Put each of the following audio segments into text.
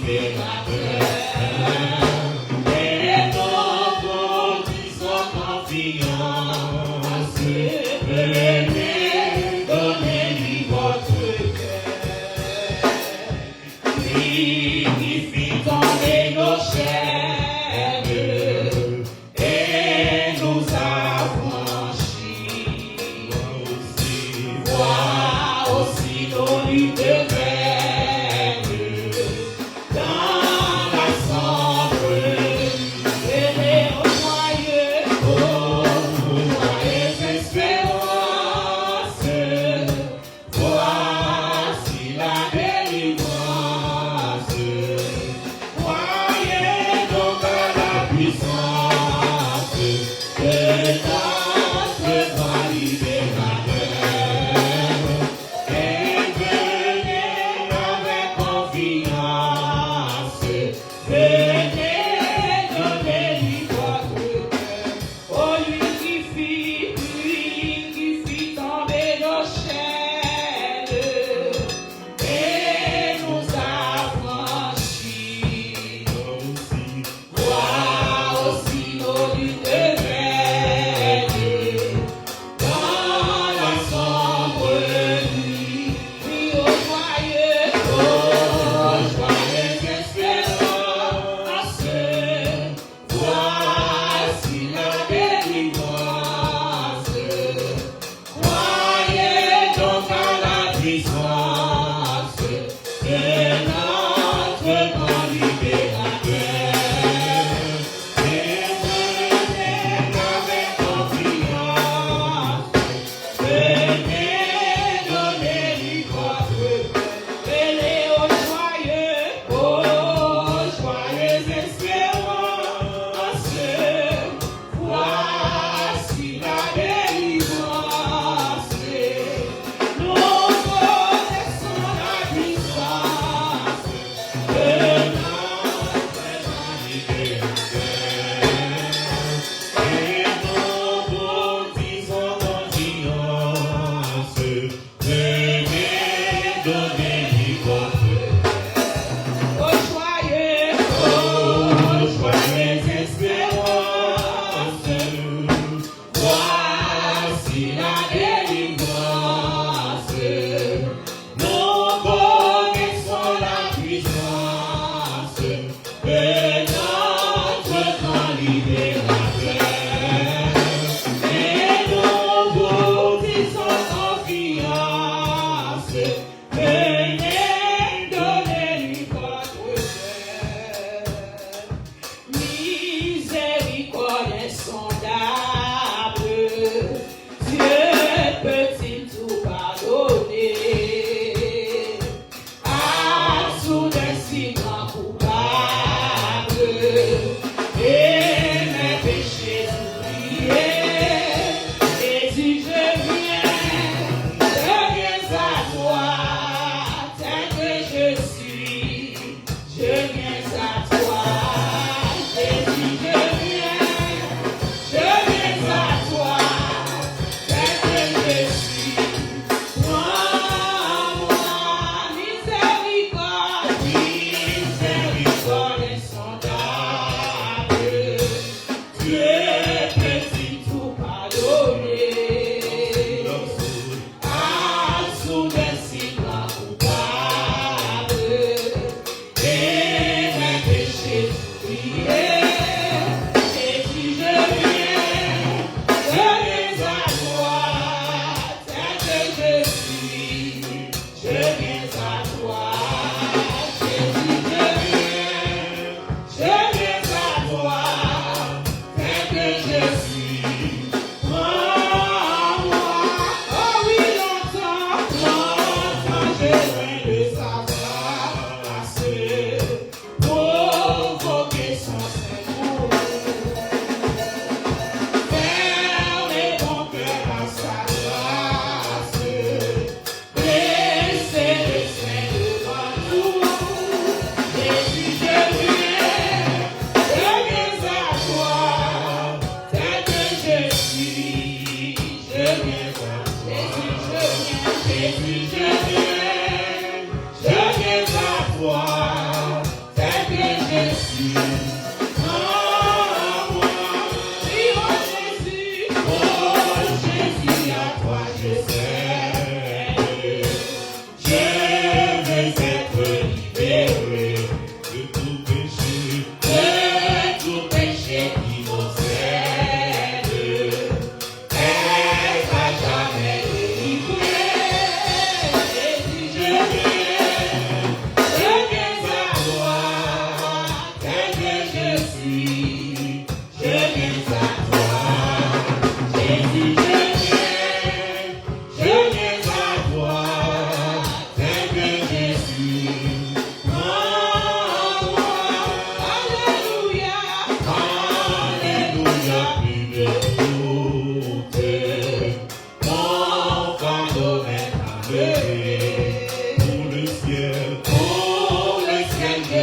Aussi, aussi,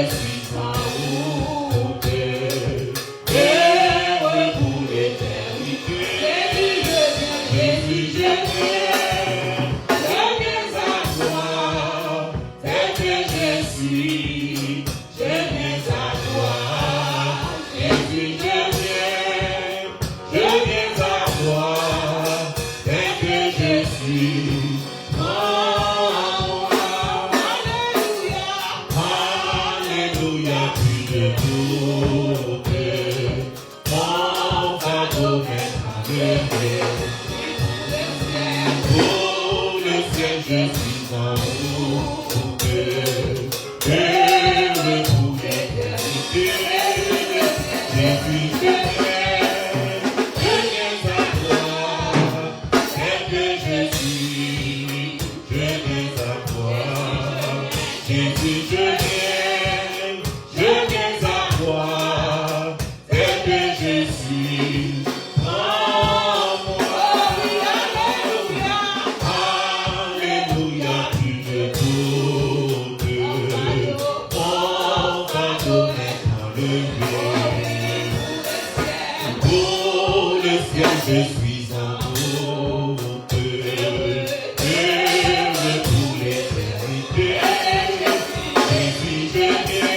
suis en route. Heureux pour l'éternité. Jésus, je viens à toi. Tel que je suis, je viens à toi. Jésus, je viens à toi. Tel que je suis. Je suis en route, heureux pour l'éternité. Jésus, je viens à toi, tel que je suis, je viens à toi. Jésus, je viens à toi, tel que je suis. Je suis en route, heureux pour l'éternité. Jésus, je viens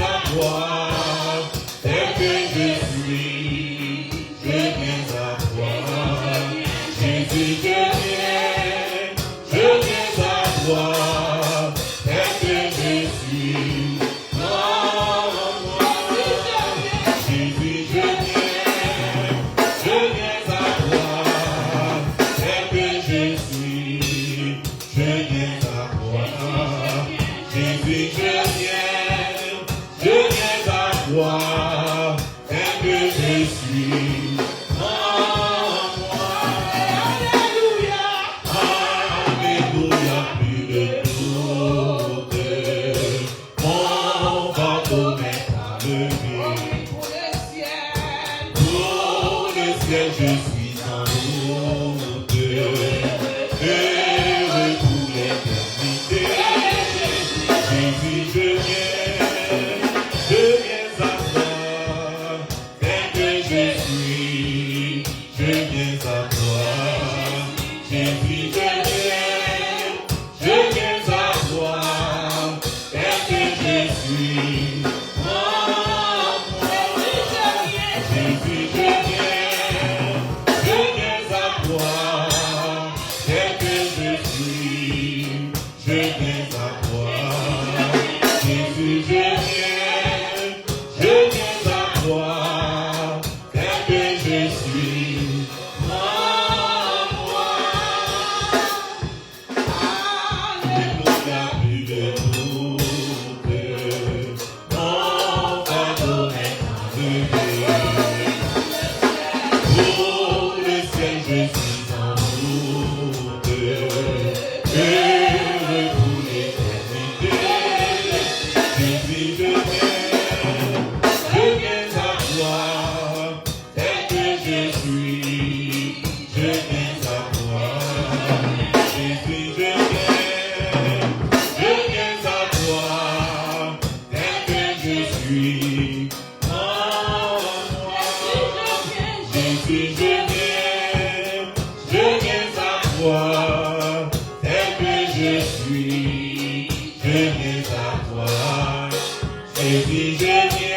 à toi, tel que je suis, je viens à toi. Jésus, je viens à toi, tel que je suis. Jésus, je viens à toi, tel que je suis, je viens à toi. Jésus, je viens à toi, tel que je suis. Alléluia, Alléluia, plus de doute, mon fardeau m'est enlevé. Je suis en route, heureux pour l'éternité. Jésus, je viens à toi, tel que je suis, je viens à toi. Jésus, je viens à toi, tel que je suis. Jésus, je viens à toi, tel que je suis, je viens à toi. Jésus, je viens à toi, tel que je suis. Alléluia, plus de doute, mon fardeau est enlevé. Je suis en route, heureux pour l'éternité. Jésus, je viens à toi, tel que je suis, je viens à toi. Jésus, je viens à toi, tel que je suis. Jésus, je viens à toi, tel que je suis, je viens à toi. Jésus, je viens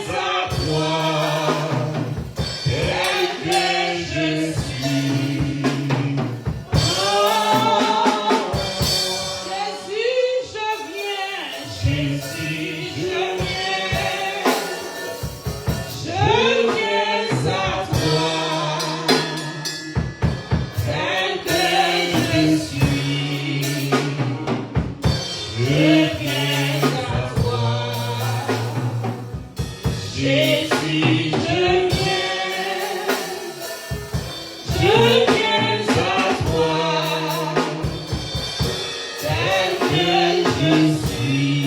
à toi, tel que je suis. Jésus, je viens à toi, tel que je suis. Je viens à toi. Jésus, je viens à toi, tel que je suis.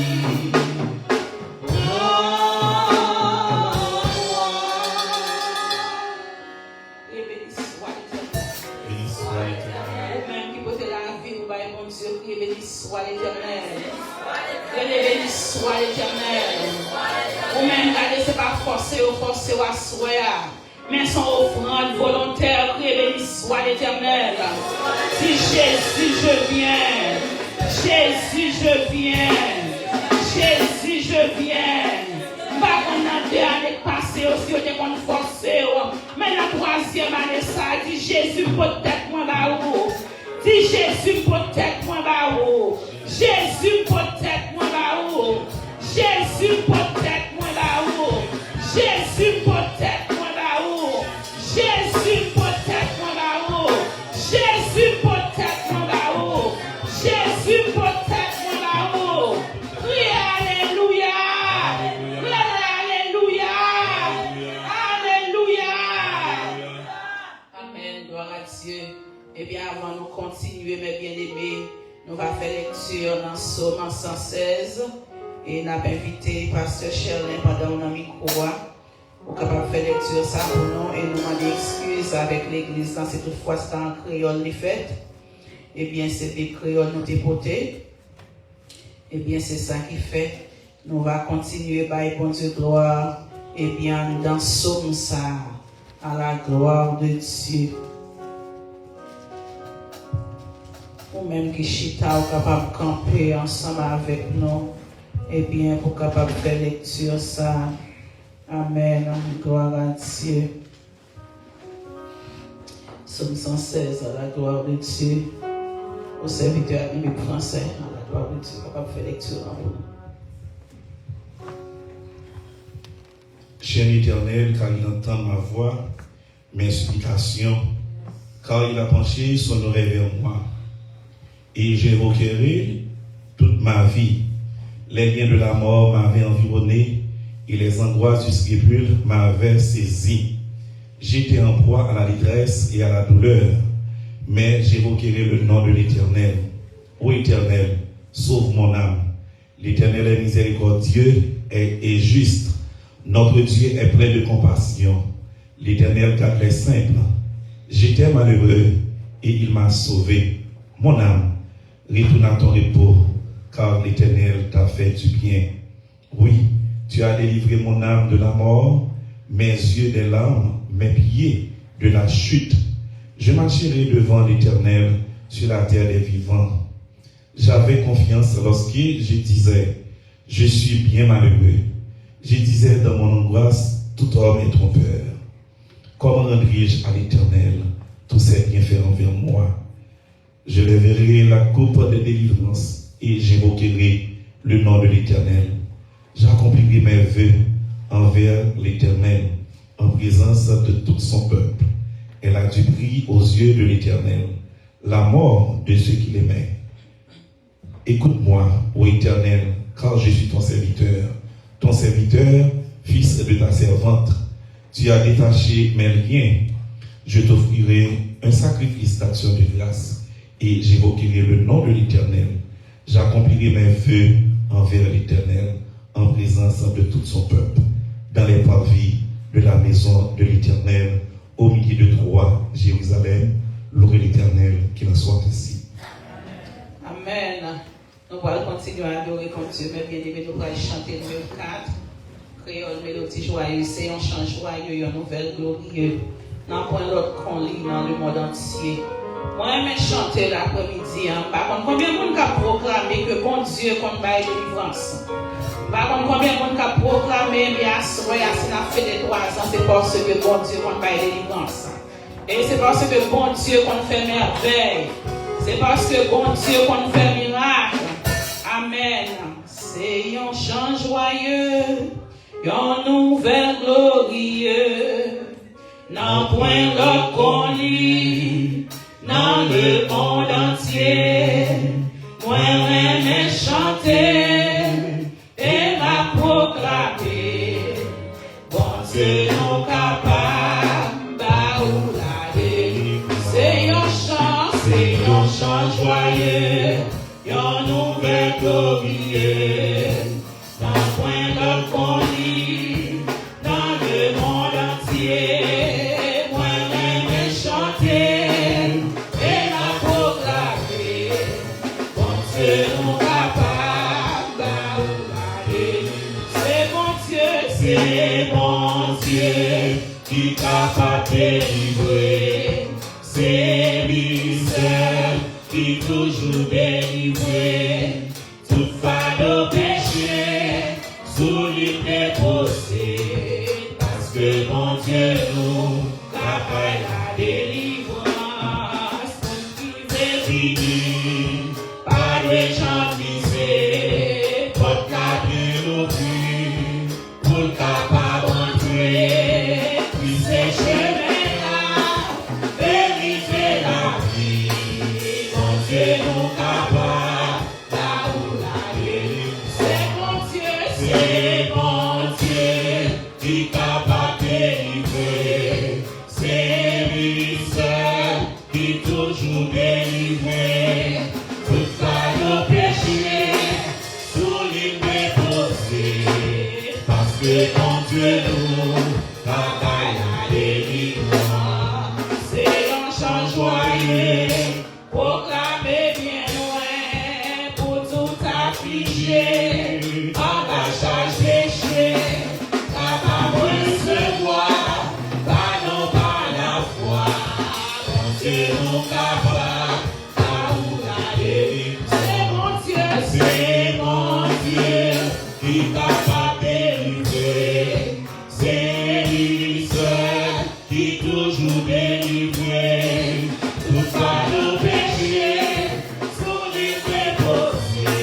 Béni soit soit l'Éternel. Béni soit l'Éternel. Ou même, regardez, c'est pas forcé ou à souhait. Mais son offrande volontaire, béni soit l'Éternel. Si Jésus, je viens. Jésus, je viens. Jésus, je viens. Pas qu'on a 2 années passées aussi, on qu'on forcé. Mais la 3e année, ça dit Jésus, peut-être moi, là-haut. Dis Jésus, peut-être moi, là-haut. Jésus, peut-être moi, là-haut. Jésus, peut-être moi, là-haut. Jésus, peut-être moi, là-haut. Jésus, peut-être moi, là-haut. Jésus, peut-être moi, là-haut. Jésus, peut-être moi, là-haut. Crie alléluia. Alléluia. Alléluia. Amen. Gloire à Dieu. Eh bien, avant de continuer, mes bien-aimés, nous allons faire lecture dans Psaume 116. Et nous avons invité Pasteur Sherlin pendant un micro. Pour capable faire lecture ça pour nous et nous demander excuse avec l'église quand c'est toutefois c'est en créole les fêtes. Eh bien, c'est des créoles nous dépotés. Eh bien, c'est ça qui fait. Nous allons continuer par bon Dieu gloire. Eh bien, nous dansons ça à la gloire de Dieu. Ou même qui chita ou capable de camper ensemble avec nous. Eh bien, pour capable faire lecture ça. Amen. Gloire à Dieu. Psaume 116, à la gloire de Dieu. Au serviteur biblique français, à la gloire de Dieu, capable de faire lecture en vous. Cher l'Éternel, car il entend ma voix, mes supplications, car il a penché son oreille vers moi. Et j'évoquerai toute ma vie. Les liens de la mort m'avaient environné et les angoisses du scrupule m'avaient saisi. J'étais en proie à la détresse et à la douleur, mais j'évoquerai le nom de l'Éternel. Ô Éternel, sauve mon âme. L'Éternel est miséricordieux et juste. Notre Dieu est plein de compassion. L'Éternel garde les simples. J'étais malheureux et il m'a sauvé. Mon âme, retourne à ton repos, car l'Éternel t'a fait du bien. Oui, tu as délivré mon âme de la mort, mes yeux des larmes, mes pieds de la chute. Je marcherai devant l'Éternel sur la terre des vivants. J'avais confiance lorsque je disais, je suis bien malheureux. Je disais dans mon angoisse, tout homme est trompeur. Comment rendrai-je à l'Éternel tous ses bienfaits envers moi? Je lèverai la coupe de délivrance et j'évoquerai le nom de l'Éternel. J'accomplirai mes vœux envers l'Éternel en présence de tout son peuple. Elle a du prix aux yeux de l'Éternel, la mort de ceux qui l'aimaient. Écoute-moi, ô Éternel, car je suis ton serviteur, fils de ta servante. Tu as détaché mes liens. Je t'offrirai un sacrifice d'action de grâce et j'évoquerai le nom de l'Éternel. J'accomplirai mes vœux envers l'Éternel en présence de tout son peuple, dans les parvis de la maison de l'Éternel, au milieu de toi, Jérusalem. Louez l'Éternel, qu'il en soit ainsi. Amen. Nous allons continuer à adorer comme Dieu, mais bien aimé, nous allons chanter le numéro 4. Créole, mélodie joyeuse, c'est un chant joyeux, une nouvelle glorieuse. Dans point l'autre qu'on lit dans le monde entier. Moi, j'aime chanter l'après-midi. Par contre, combien de monde a proclamé que bon Dieu compte par délivrance? Par contre, combien de monde a proclamé, mais à ce moment-là, fait des 3 ans, c'est parce que bon Dieu compte par délivrance. Et c'est parce que bon Dieu compte fait merveille. C'est parce que bon Dieu compte fait miracle. Amen. C'est un chant joyeux, une nouvelle glorieuse. Dans point l'autre qu'on lit, dans le monde entier. Moi, j'aime chanter et la proclamer. Bon Dieu, nous capables d'oublier. C'est un chant joyeux, une nouvelle glorieuse. Dans point l'autre qu'on lit, dans le monde entier. Chanter et la proclamer. Bon Dieu, nous c'est mon Dieu qui t'a pas délivré. C'est lui seul qui toujours délivré. Tout fardeau péché, sous lui déposé. Parce que mon Dieu nous a fait la délivrance. C'est fini, pas de gens misés, pas de cabine au plus, pour le capable d'entrer. Puis c'est chemin là, vérité la vie. Mon Dieu nous capable, là où la délivrance. C'est mon Dieu qui capable de délivrer. C'est lui seul qui toujours délivré. Tout ça nos péchés, sous lui déposé. Parce que mon Dieu nous travaille la délivrance. C'est un chant joyeux, proclamé bien loin, pour tout affligé, en charge péché, capable de recevoir, par non par la foi. Mon Dieu nous capable, là où la délivrance. C'est mon Dieu qui capable de délivrer. C'est lui seul qui toujours délivré. Tout ça nos péchés, sous lui déposé.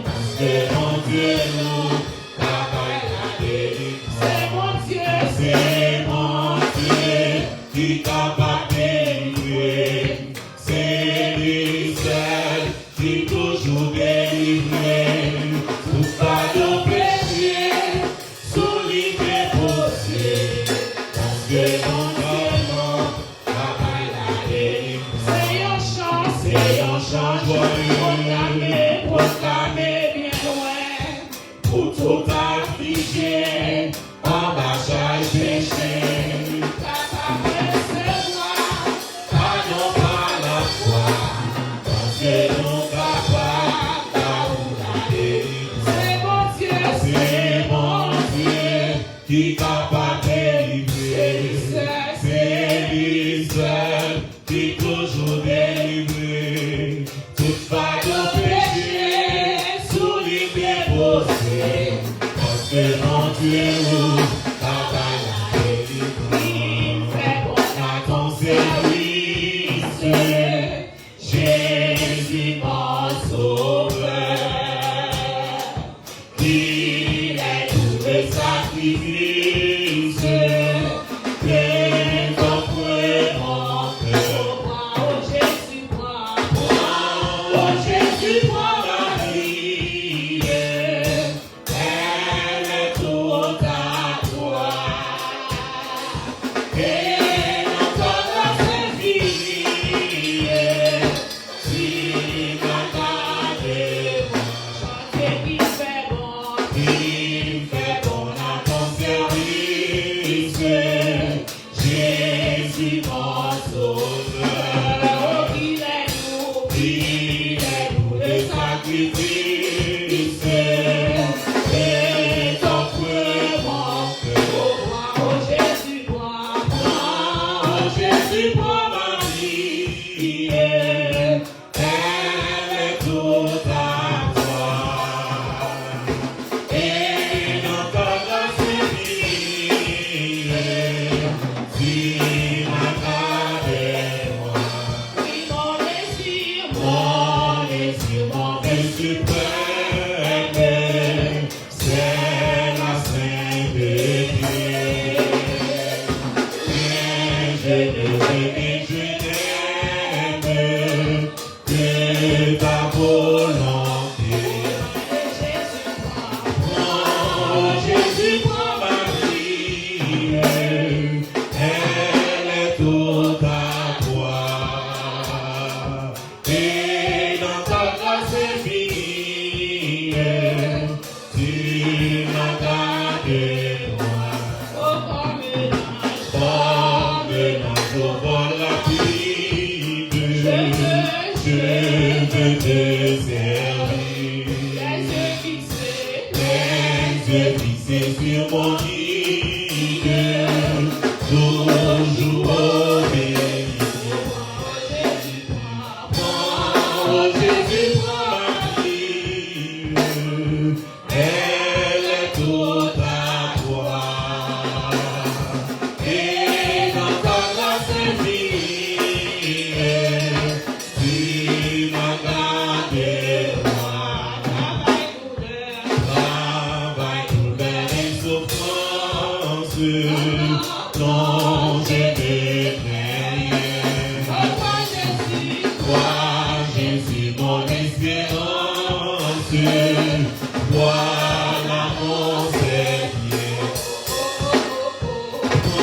Parce que mon Dieu nous capable la délivrance. C'est mon Dieu qui capable de délivrer. C'est lui seul qui toujours délivré. Tout ça nos péchés, sous lui déposé. Parce que mon Dieu nous capable la délivrance. C'est un chant joyeux, proclamé bien loin, pour tout affligé, en bâchage péché, capable de recevoir, par non par la foi, parce que nous capables, là où la délivrance. C'est mon Dieu qui capable de délivrer. C'est lui seul qui toujours délivré. Tout fardeau péché, sous lui déposé. Parce que mon Dieu nous travaille la délivrance. À ton service, Jésus mon sauveur, qu'il est tout le sacrifice que t'offre mon cœur. Oh Jésus, prends ma vie, elle est toute à toi. Et encore c'est fini, si ma garde chanter qui fait bon à ton service, Jésus mon sauveur. Oh, il est nous le sacrifice, et t'offre mon cœur. Oh Jésus, prends ma vie, elle est toute à toi. Et encore c'est fini, si ma garde moi. Oui, mon désir suprême, c'est la sainteté. Je n'aime que ta volonté. Oh Jésus, prends ma vie, elle est toute à toi. Et dans ta grâce infinie, tu m'as gardé moi. Comme l'ange au vol rapide, je veux te servir. Les yeux fixés c'est sur mon guide, toujours obéir. Oh Jésus, prends ma vie, elle est toute à toi. Et dans ta grâce infinie, tu m'as gardé moi. Travail, douleur et souffrance, dont je ne crains rien. Toi, Jésus, mon espérance, voilà mon Seigneur. Oh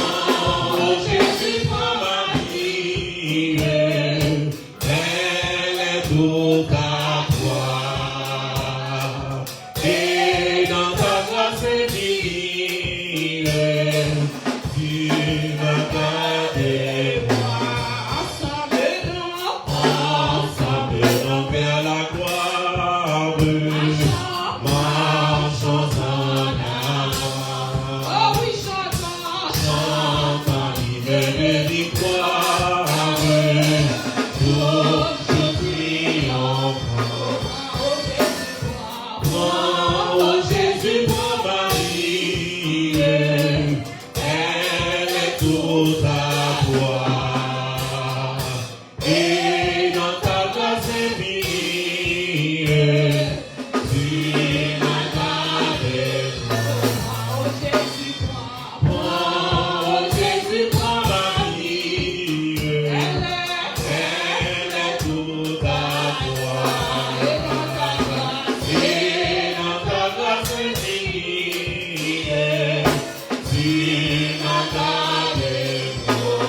Jésus, prends ma vie, elle est toute à toi. Et dans ta grâce divine, tu m'as gardé moi. Ensemble, vers la gloire, marchons en avant. Chantons l'hymne de victoire, toujours triomphant. Oh Jésus, prends ma vie, elle est toute à toi. Et dans ta grâce infinie, tu m'as gardé moi. Oh Jésus, prends ma vie, elle est toute à toi. Et dans ta grâce infinie, tu m'as gardé moi.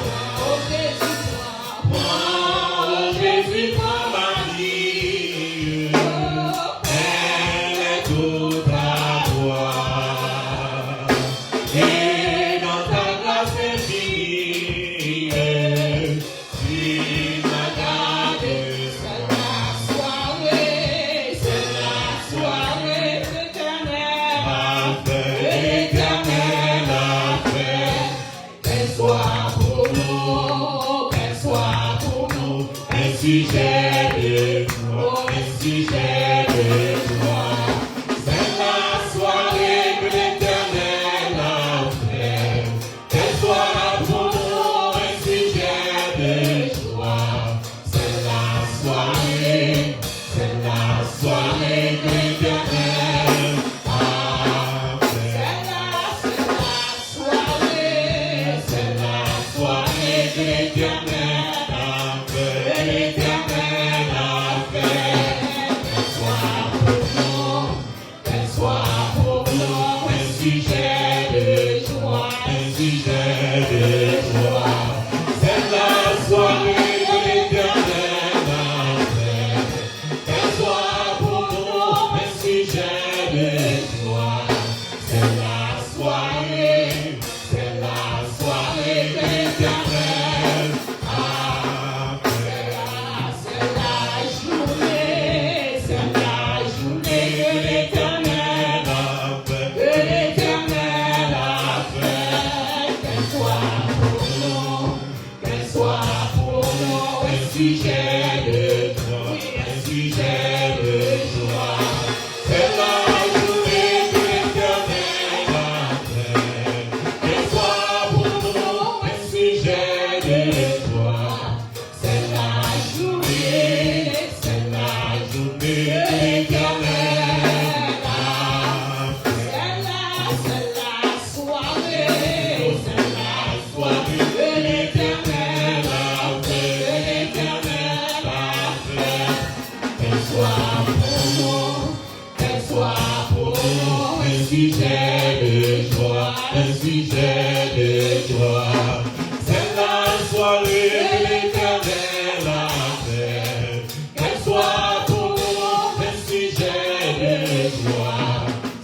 Oh Jésus, prends ma vie, elle est toute à toi. Et dans ta grâce infinie, tu m'as gardé. C'est la soirée éternelle, qu'elle soit pour nous, un sujet de toi, un sujet de toi. C'est la soirée que l'Éternel a fait, qu'elle soit pour nous un sujet de joie. C'est la soirée que l'Éternel a fait. C'est la soirée que l'Éternel a fait. L'Éternel a fait. Qu'elle soit pour nous un sujet de joie, un sujet de joie. C'est la soirée que l'Éternel a fait. Qu'elle soit pour nous un sujet de joie. C'est la soirée que l'Éternel a fait. C'est la journée que l'Éternel a fait. Qu'elle soit pour nous un sujet de joie, un sujet de joie. C'est la journée que l'Éternel a fait. Qu'elle soit pour nous un sujet de joie. C'est la journée que l'Éternel a fait. C'est la soirée que l'Éternel a fait. Qu'elle soit pour nous un sujet de joie, un sujet de joie. C'est la soirée que l'Éternel a fait. Qu'elle soit pour nous un sujet de joie.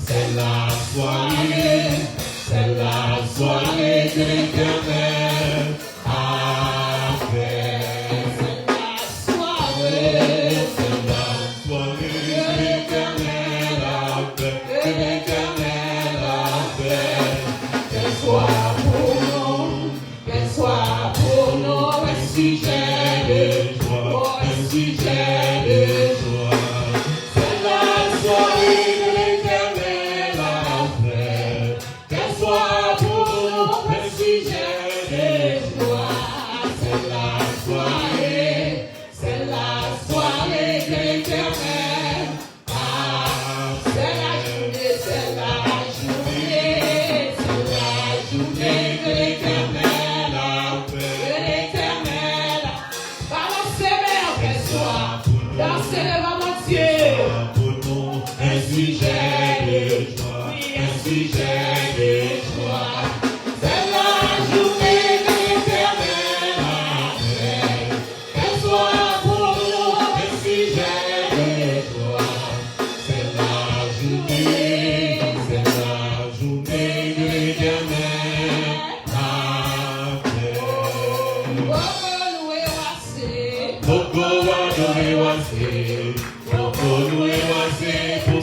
C'est la soirée que l'Éternel a fait. C'est la soirée que l'Éternel a fait.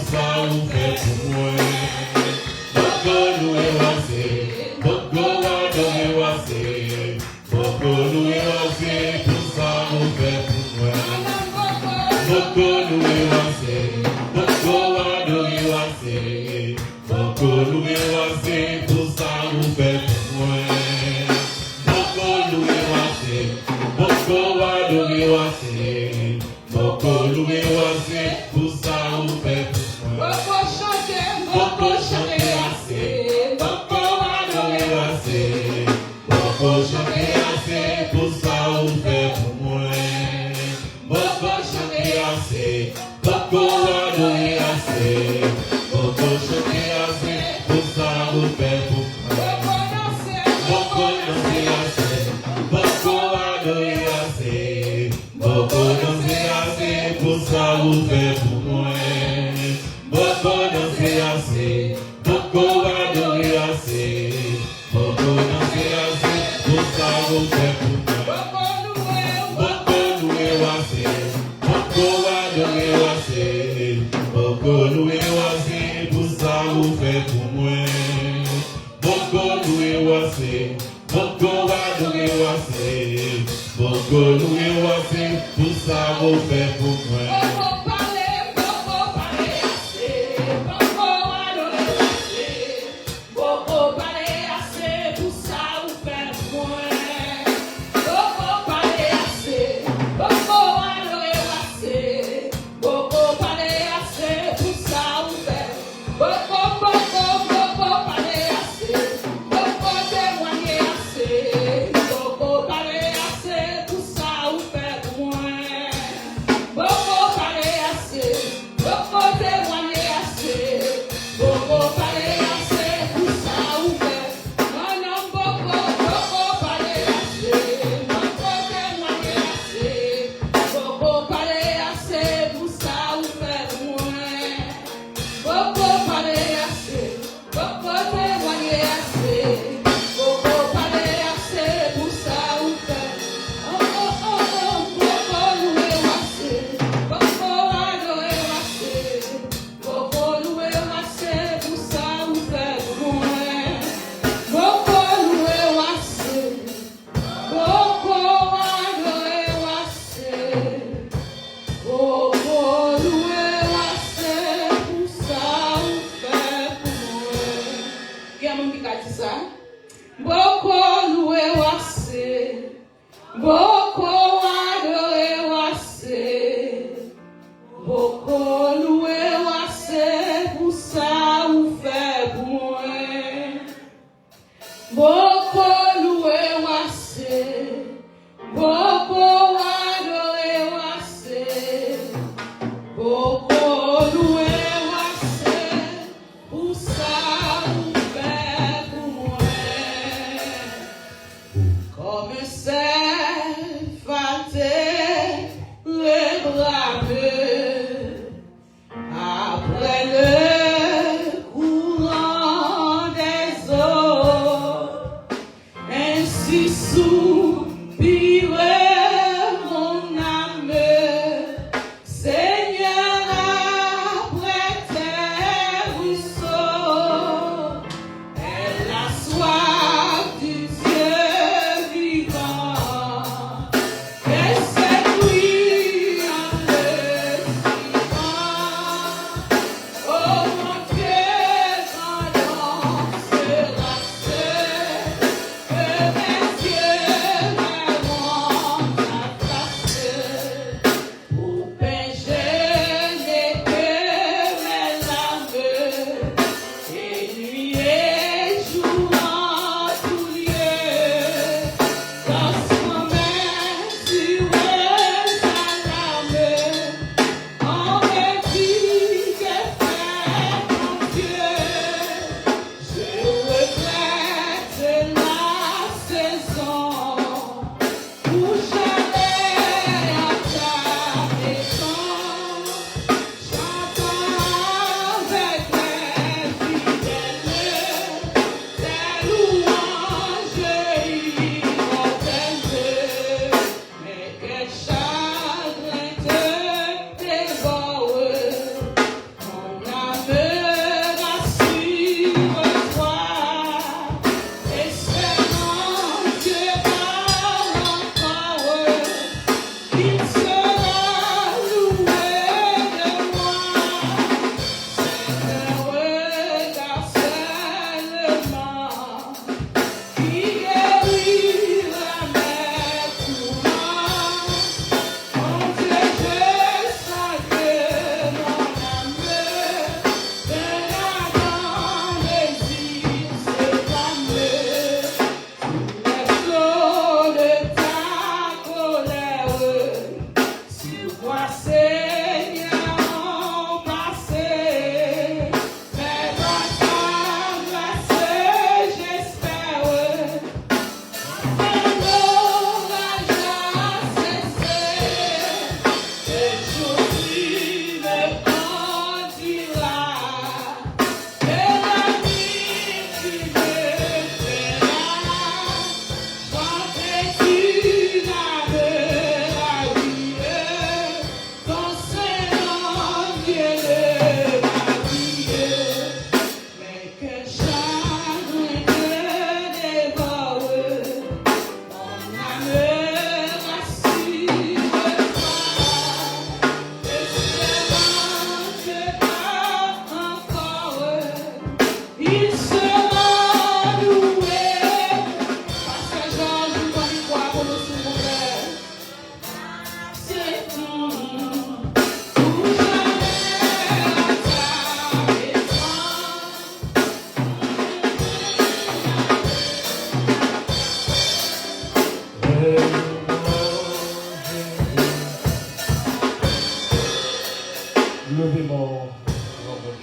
ça vous fait pour moi. Beaucoup nous est passé, beaucoup adoré passé, beaucoup nous est passé, pour ça vous fait pour moi. Beaucoup nous est passé, beaucoup adoré passé, beaucoup nous est passé, pour ça vous fait pour moi. Beaucoup nous est passé, beaucoup adoré passé, beaucoup nous est passé, pour ça vous fait pour moi. Beaucoup chanter assez, beaucoup adoré assez, beaucoup chanter assez, pour ça vous fait pour moi. Beaucoup chanter assez, beaucoup adoré assez, beaucoup chanter assez, pour ça vous fait pour moi. Beaucoup danser assez, beaucoup adoré assez, beaucoup danser assez, pour ça vous fait pour moi. Beaucoup danser assez, beaucoup adoré assez, beaucoup danser assez, pour ça vous fait pour moi. Beaucoup louer assez, beaucoup adoré assez, beaucoup louer assez, pour ça vous fait pour moi. Beaucoup louer assez, beaucoup adoré assez, beaucoup louer assez, pour ça vous fait pour moi. Oh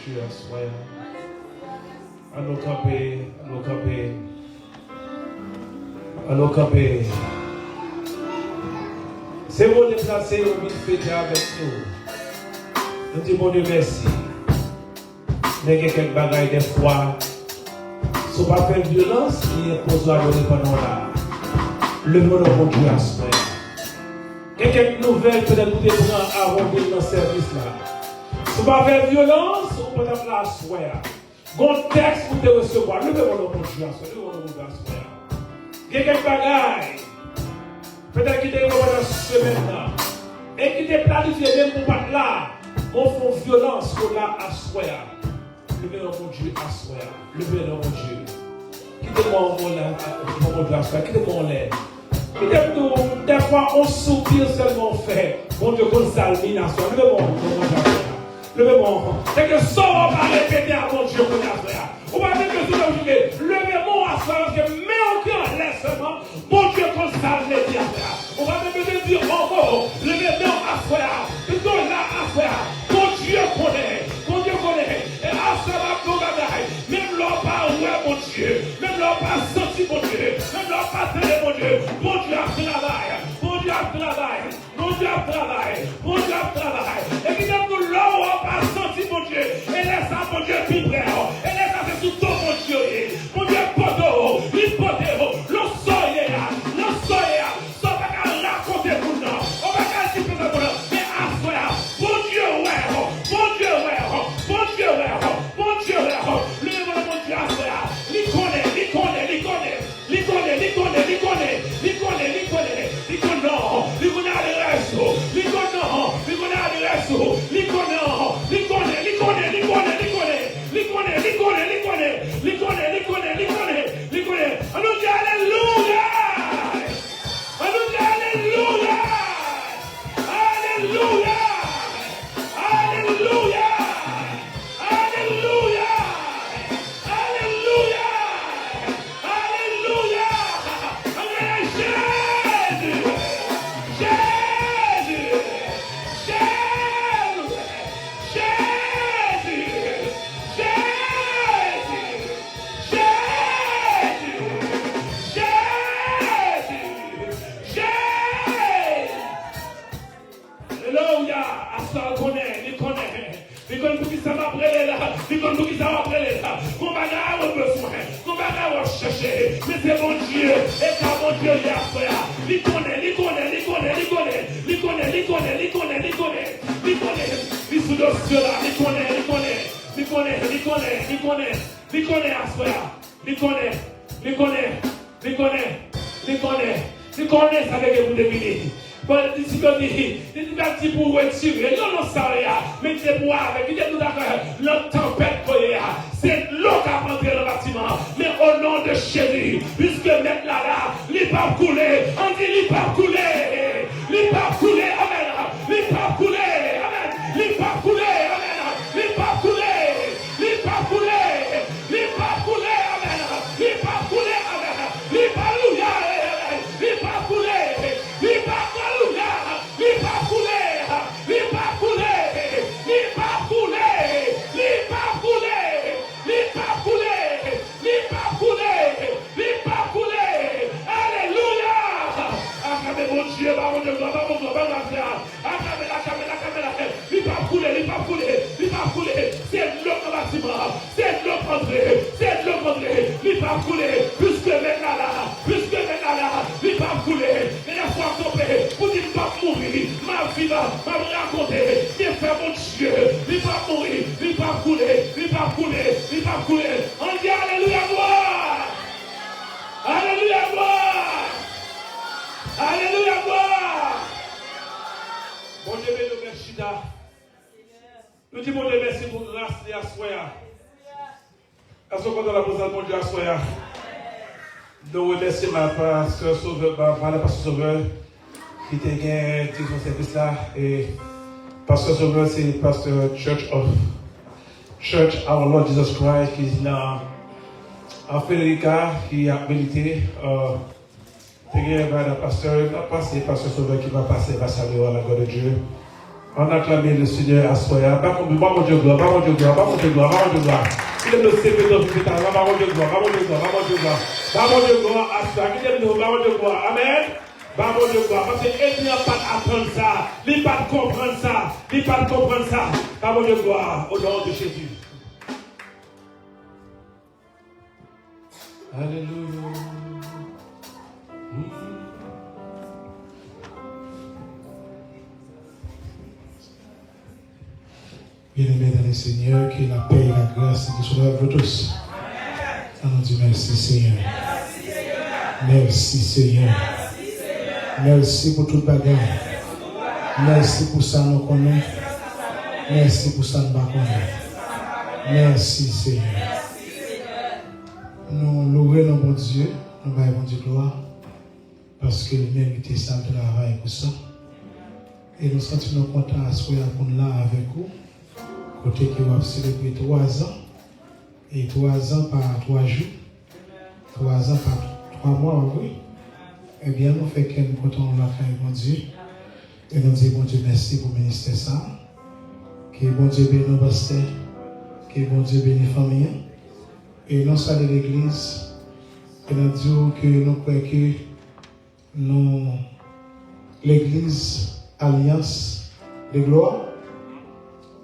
Dieu, soyez. À nous camper, à nous camper. À nous camper. C'est bon de placer au milieu fêter avec nous. Nous disons bon Dieu merci. Mais il y a quelques bagailles des fois. Si on ne pas faire violence, qui impose la donner pendant là. Le nom de mon Dieu à soi. Il y a quelques nouvelles peut-être vous prendre avant de dans ce service là. Si on ne pas faire violence, on peut être là à soi. Bon texte pour te recevoir. Le nom de mon Dieu à soi. Le nom de mon Dieu à soi. Il y a quelques bagailles. Peut-être qu'il est dans cette semaine-là. Et qui est planifié même pour pas là. On fait violence pour là à soi. Le nom de mon Dieu à soi. Le nom de mon Dieu. Quittez-moi mon Dieu à soi. Quittez-moi en l'air. Quittez-nous. Des fois, on soupire seulement fait. Mon Dieu, qu'on salmine à soi. Levez-moi mon Dieu à soi. Levez-moi. C'est que ça, on va répéter à mon Dieu qu'on a fait. On va dire que tout le monde, levez-moi à soi. Parce que mets aucun laisse seulement. Mon Dieu, qu'on salme les dieux. On va même dire encore. Levez-moi à soi. Plutôt là à soi. Mon Dieu connaît. Mon Dieu connaît. Et à soi, même l'homme pas ouais, mon Dieu. Même l'homme pas senti, mon Dieu. Même l'homme pas télé, mon Dieu. Mon Dieu a travaillé. Mon Dieu a travaillé. Mon Dieu a travaillé. Mon Dieu a travaillé. Et qui donne nous l'homme pas senti, mon Dieu. Et laisse ça, mon Dieu, plus près. Et laisse ça, c'est sous ton, mon Dieu. Mon Dieu, poteau. Il poteau. Le soye, le soye. Ça va raconter pour nous. On va dire que c'est pour nous. Mais à soi, mon Dieu, ouais. Mon Dieu, ouais. Mon Dieu, ouais. Mon Dieu, ouais. Le nom de mon Dieu, à soi. Il connaît. Mais c'est mon Dieu, et quand mon Dieu y a fait, il connaît, il sous dossier là, il connaît à ce il connaît, ça veut que vous devinez. Si on dit pour retirer, non, ça rien, mais c'est pour avec, il est tout d'accord, la tempête, c'est l'eau qui a rentré dans le bâtiment, mais au nom de Jésus, puisque maintenant là, il va couler, on dit il va couler, amen, il va couler, amen, il va couler, amen, il va couler, amen, il va couler, amen, alléluia, il va couler, c'est de l'eau dans le bâtiment, c'est de l'eau prendré, il va couler, puisque maintenant là, il va couler, mais la foi tombée, vous dites pas mourir, ma vie va raconter, bien fait mon Dieu, il va mourir, il va couler, on dit alléluia gloire, alléluia gloire, bon Dieu, nous merci d'A. Nous disons bon Dieu merci pour grâce et à soya. Est-ce qu'on a la présence de mon Dieu à soya? Nous remercions ma pasteur Sauveur, la pasteur Sauveur, qui était gagné dans son service là. Et pasteur Sauveur, c'est le pasteur Church Our Lord Jesus Christ, qui est là en Federica, qui a milité. Il y a un pasteur Sauveur qui va passer, va saluer à la gloire de Dieu. On acclame le Seigneur à soi. Pas mon Dieu gloire, pas mon Dieu gloire, pas mon Dieu gloire, pas mon Dieu gloire. Il est le Seigneur de tout temps, pas mon Dieu gloire, pas mon Dieu gloire, pas mon Dieu gloire. Pas mon Dieu gloire à soi. Qui est le pas mon Dieu gloire. Amen. Pas mon Dieu gloire. Parce que il n'y a pas d'apprendre ça. Il n'y a pas de comprendre ça. Il n'y a pas de comprendre ça. Pas mon Dieu gloire. Au nom de Jésus. Alléluia. Bien-aimés dans le Seigneur, que la paix et la grâce soient avec vous tous. On dit merci Seigneur. Merci Seigneur. Merci pour toute bagarre. Merci pour ça nous connaissons. Merci pour ça nous connaissons. Merci Seigneur. Nous louons notre bon Dieu, nous voulons bon Dieu gloire, parce que nous méritons ça de travail pour ça. Et nous sentons contents à ce pour nous là avec vous. Côté qui va célébrer 3 ans, et 3 ans par 3 jours, 3 ans par 3 mois, oui. Eh bien, nous faisons que nous comptons la fin de bon Dieu. Et nous disons, bon Dieu, merci pour le ministère ça. Que bon Dieu bénisse nos pasteurs, que bon Dieu bénisse la famille. Et nous saluons l'église. Et nous disons que nous croyons que l'église Alliance de Gloire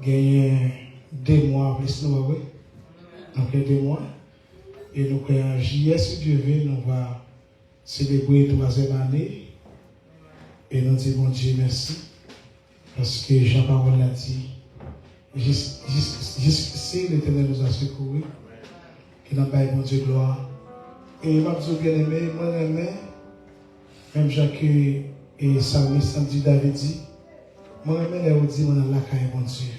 gagne 2 mois plus nous, oui. Donc 2 mois. Et nous croyons en juillet, si Dieu veut, nous allons célébrer la 3e année. Et nous disons, bon Dieu, merci. Parce que Jean-Paul l'a dit, jusqu'ici, l'Éternel nous a secourus. Qu'il n'a pas bon Dieu gloire. Et m'a dit bien aimé, moi aimé, même Jacques et Psalmiste dit David dit, moi aimé les dit on a la caille bon Dieu.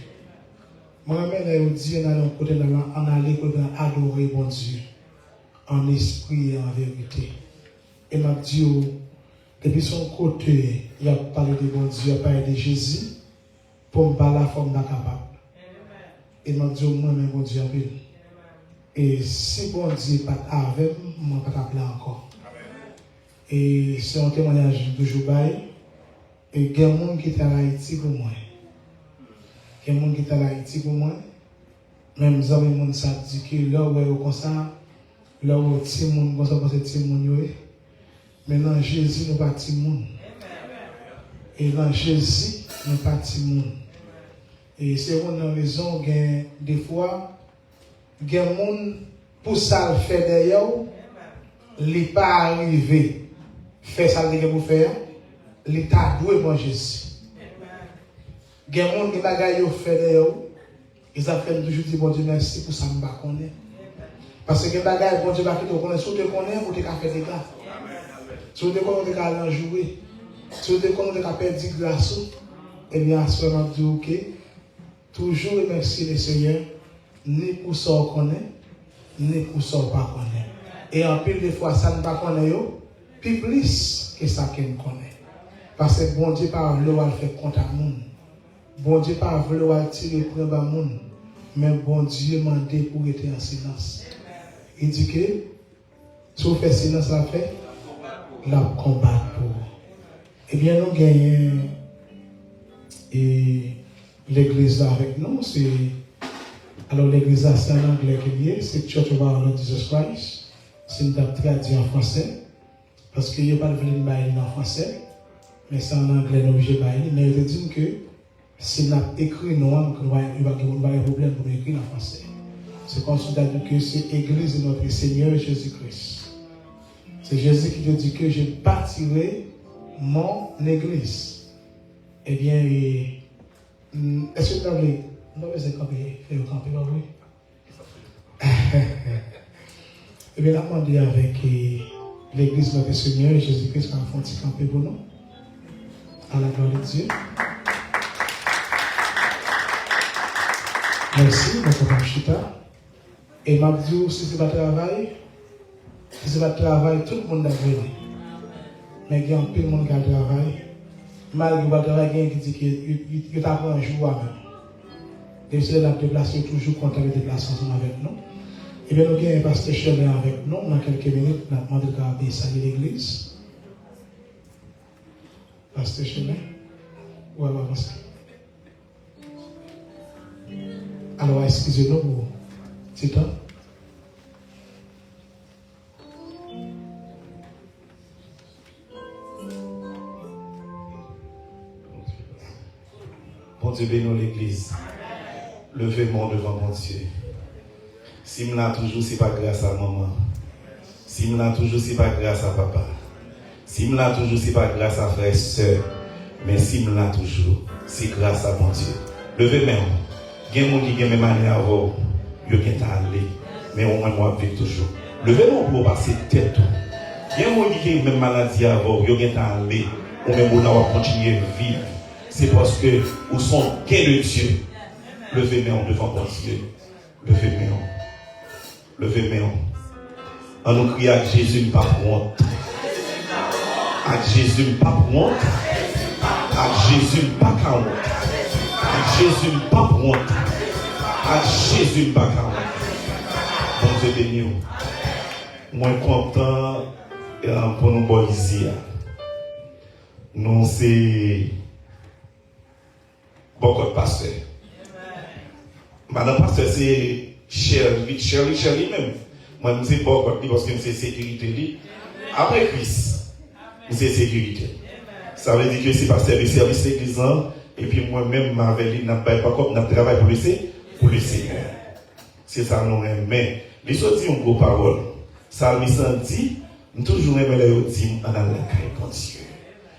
Moi aimé les dit on a côté on aller côté adorer bon Dieu en esprit et en vérité. Et m'a dit depuis son côté, il a parlé de bon Dieu, il a parlé de Jésus pour me parler la forme capable. Et m'a dit moi-même bon Dieu en ville. Et si bon Dieu n'est pas avec moi, je ne vais pas t'appeler encore. Et c'est un témoignage de Joubaï. Et il y a des gens qui sont en Haïti pour moi. Il y a des gens qui sont en Haïti pour moi. Même les gens qui dit que là où est comme ça, là où est le monde, comme ça, c'est le monde. Mais dans Jésus, nous ne sommes pas le monde. Et dans Jésus, nous ne sommes pas le monde. Et c'est une raison que des fois, il y a des gens pour ça le faire d'ailleurs, il n'est pas arrivé faire ça qu'il faut faire, l'État doit pour Jésus. Il y a des gens qui ont fait d'ailleurs, ils ont fait toujours dire bon Dieu merci pour ça, je ne connais pas. Parce que les gens bon Dieu va quitter, si tu connais, vous avez fait des gars. Si vous avez fait aller jouer, si vous avez perdu grâce, eh bien, à ce moment-là, ok, toujours remercier le Seigneur. Ni pour ça on connaît, ni pour ça on pas connaît. Et en pile de fois, ça ne pas connaît, puis plus que ça qu'on connaît. Parce que bon Dieu pas vouloir faire compte à monde. Bon Dieu pas vouloir tirer pour bas monde. Mais bon Dieu m'a demandé pour être en silence. Il dit que si vous faites silence, la fait, la combat pour. Eh bien, nous gagnons et l'église là avec nous, c'est. Alors l'église c'est en anglais qui est, c'est Church of Our Lord Jesus Christ. C'est une date traduite en français. Parce qu'il n'y a pas de venir en français. Mais c'est en anglais, nous obligé de bailler. Mais je dis que si on a écrit noir, il va y avoir un problème pour écrire en français. C'est considéré que c'est l'église de notre Seigneur Jésus-Christ. C'est Jésus qui te dit que je bâtirai mon église. Eh bien, est-ce que vous avez. Non, mais c'est camper, faire camper, oui. Eh bien, on a demandé avec l'église de notre Seigneur Jésus-Christ qu'on a fait un petit camper pour nous. À la gloire de Dieu. Merci, notre papa Chita. Et m'a dit, si c'est pas travail, tout le monde a venir. Mais il y a un peu de monde qui a travail. Malgré le travail, il y a qui dit qu'il t'a pris un jour avec. Et c'est la déplacement toujours content de déplacement avec nous. Et bien, nous avons un pasteur Chemin avec nous. Dans quelques minutes, nous avons demandé de garder saluer l'église. Pasteur Chemin. Oui, pasteur. Alors, excusez-nous pour petit temps. Bon Dieu, bénis l'église. Levez-moi devant mon Dieu. Si me l'a toujours, c'est pas grâce à maman. Si me l'a toujours, c'est pas grâce à papa. Si me l'a toujours, c'est pas grâce à frère et soeur. Mais si me l'a toujours, c'est grâce à mon Dieu. Levez-moi. Il y a des gens qui ont même année avant. Ils ont allé. Mais au moins, moi, je vis toujours. Levez-moi pour passer tête. Il y a des gens qui ont même maladie avant. Ils ont allé. Ou même on va continuer à vivre. C'est parce que vous sont gains de Dieu. Levez-moi devant mon Dieu. Levez-moi. Levez-moi. On nous crie à Jésus, pas pour honte. À Jésus, pas pour honte. À Jésus, pas pour honte. À Jésus, pas pour honte. À Jésus, pas pour honte. Bon Dieu béni. Moi, content pour nous voir ici. Nous, c'est beaucoup de pasteurs. Madame pasteur, c'est Shirley même. Moi, je ne sais pas parce que c'est sécurité. Après Christ, c'est sécurité. Ça veut dire que c'est pasteur de service l'église. Et puis moi-même, ma veille, je n'ai pas comme je travaille pour le Seigneur. C'est ça, nous aimons. Mais, les autres disent une grosse parole. Ça me senti, nous toujours aimons les autres dire, on a la caille, bon Dieu.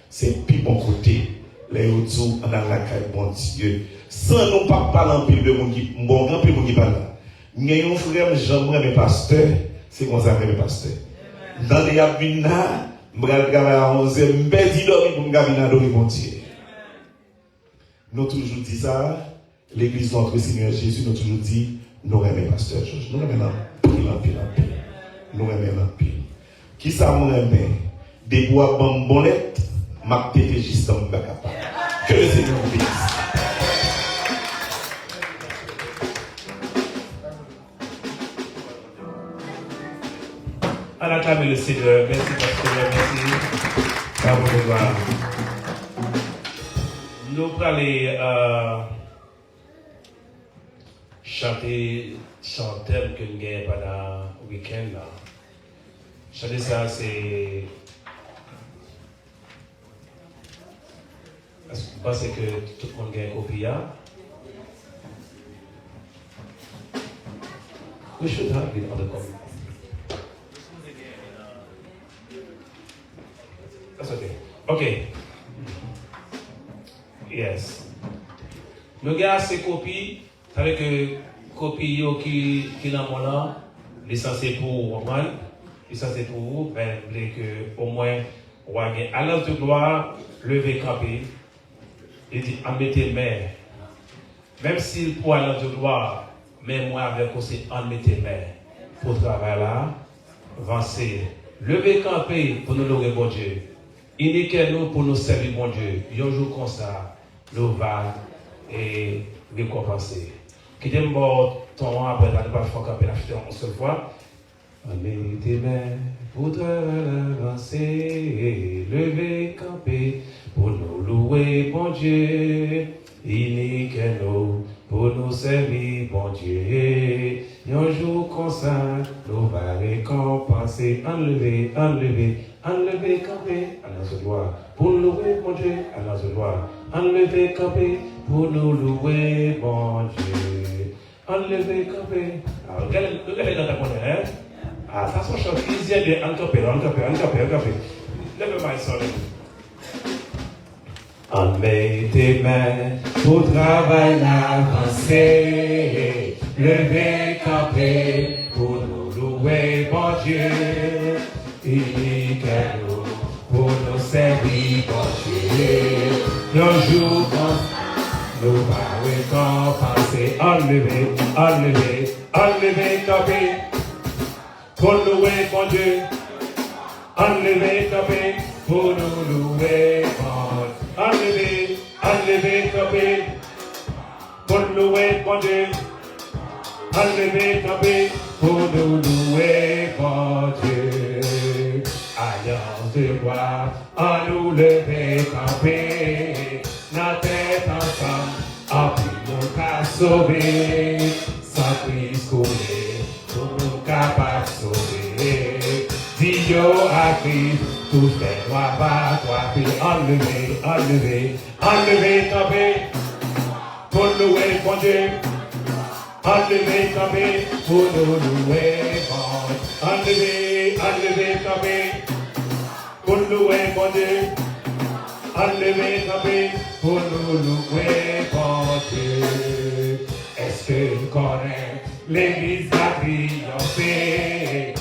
C'est plus bon côté. Les autres disent, on a la caille, bon Dieu. Sans nous pas parler en pile de monde qui, bon, grand pile de monde qui parle là. Nous avons un frère, j'aimerais mes pasteurs, c'est comme ça, mes pasteurs. Dans les abinats, je vais aller à 11h, je vais dire pour me adorer mon Dieu. Nous avons toujours dit ça, l'église de notre Seigneur Jésus, nous avons toujours dit, nous aimons pasteur Georges, nous aimons l'empile. Nous aimons l'empile. Qui ça nous aime? Des bois bambonnettes, ma tête juste dans le bac à part. Que le Seigneur vous bénisse. On acclame le Seigneur. Merci, Pasteur. Merci. Bravo de gloire. Nous allons chanter thème que nous avons pendant le week-end. Chanter ça, c'est. Je pense que tout le monde a une copie. We should have been on the copy. That's okay. Okay. Yes. Nous avons ces copies. Ça veut dire que copies qui dans mon nom, les censés pour moi, les censés pour vous, ben, que au moins, on va gagner. À l'heure de gloire, lever camper. Il dit, en mettez main. Même s'il pour à l'heure de gloire, mais moi avec aussi, en mettez main. Pour travailler là, avancer. Lever camper pour nous louer bon Dieu. Iniquez-nous pour nous servir bon Dieu. Un jour comme ça, nous va et récompenser. Quittez mort ton après la pas faire camper la fête en seule fois. Allez tes mains pour te avancer, lever camper pour nous louer bon Dieu. Iniquez-nous pour nous servir bon Dieu. Un jour comme ça, nous va récompenser. Enlever camper à la gloire. Pour nous louer bon Dieu à la gloire. Enlever camper pour nous louer bon Dieu. Enlever camper. Alors, regardez dans ta monnaie, hein? Ah, ça se chante easier de encamper. Lève-moi ça. On met tes mains pour travailler avancer. Lever camper pour nous louer bon Dieu. Iniquez-nous pour nous servir bon Dieu. Un jour nous va récompenser. Enlever camper pour nous louer bon Dieu. Enlever camper pour nous louer bon Dieu. Enlever camper pour nous louer bon Dieu. Enlever camper pour nous louer bon Dieu. Alliance de gloire, en nous lever camper, la tête ensemble, en plus nous casse. sauver, sans Christ couler, tout le monde capable de sauver. Dieu a Christ, tout fait droit par toi, puis enlever, enlever, enlever, tomber, pour louer mon Dieu. Enlever, tomber, pour nous louer, bon. Enlever, enlever, tomber, pour louer mon Dieu. Enlever, tomber, pour nous louer, bon Dieu. Est-ce que vous connaissez l'église a triomphé?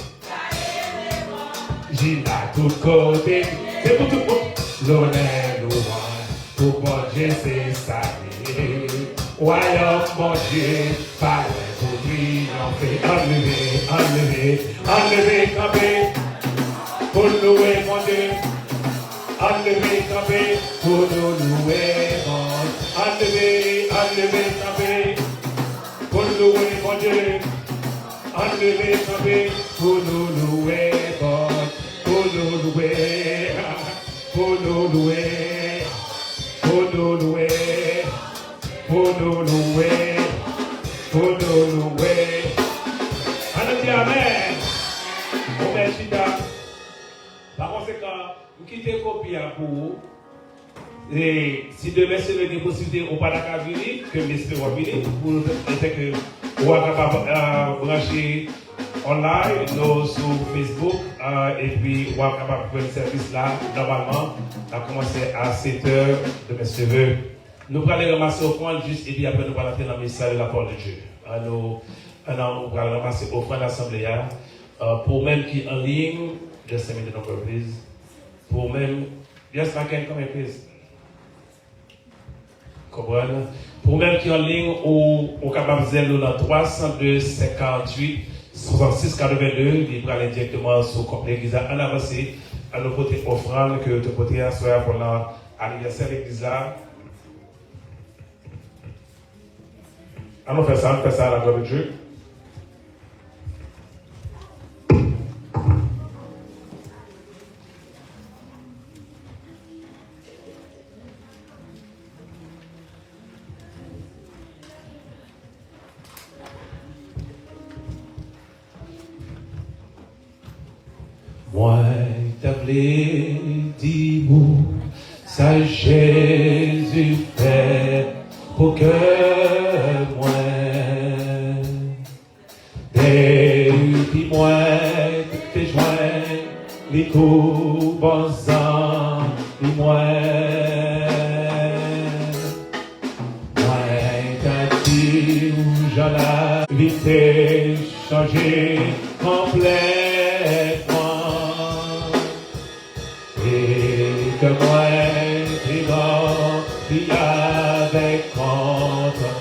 J'y a tout côté, c'est pour tout le monde. L'honneur, louange, pour bon Dieu, c'est sacré. Royaume, mon Dieu, pas loin pour triompher. Enlever, enlever, enlever, tomber, pour louer mon Dieu. Enlever, tomber, pour nous louer mon Dieu. Enlever, enlever, tomber, pour louer mon Dieu. Enlever, tomber, pour nous louer mon Dieu. Pour nous louer, pour nous louer, pour nous louer. Pour nous louer, pour nous louer. On dit Amen. On met Chita. Par conséquent, nous quittons copie pour vous. Et si demain c'est une possibilité, on ne peut pas venir, que l'espérons venir, pour nous dire que on va capable brancher online, nous sur Facebook, et puis on va capable faire le service là, normalement, à commencer à 7h de mes cheveux. Nous allons ramasser au point juste et puis après nous allons entrer dans le message de la parole de Dieu. Nous allons ramasser au point de l'assemblée. Pour même qui en ligne, just a minute number please. Pour même, yes, I can come here please. Comprendre? Pour même qui en ligne ou capable de zéro dans 302 58 66 82, il va aller directement sur l'église en avancée à nos côtés offrande que tu peux faire soit pour l'anniversaire de l'église là. Allons faire ça à la gloire de Dieu. Moi, t'appelé, dis-vous, ça Jésus fait pour que moi, depuis moi, t'es joint, les coups bon sang, les moi, t'as dit où j'en ai vite changé complètement, et que moi, t'es mort, t'es avec contentement.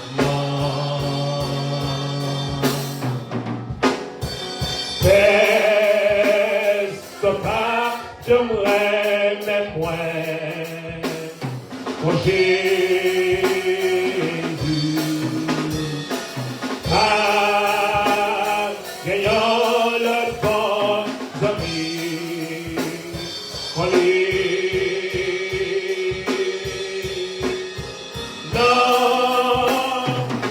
J'aimerais même moins pour Jésus. Ah, gagnant le bon ami, on non,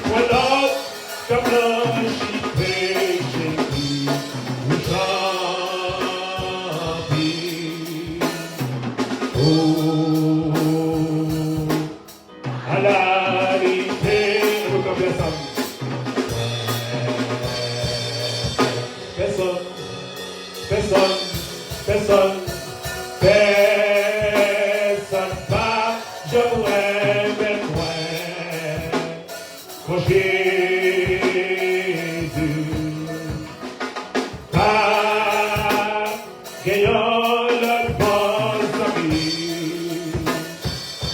voilà comme l'ange Jésus, à la vérité, personne pas, je pourrais mettre loin, quand Jésus, pas gagnant le bon ami,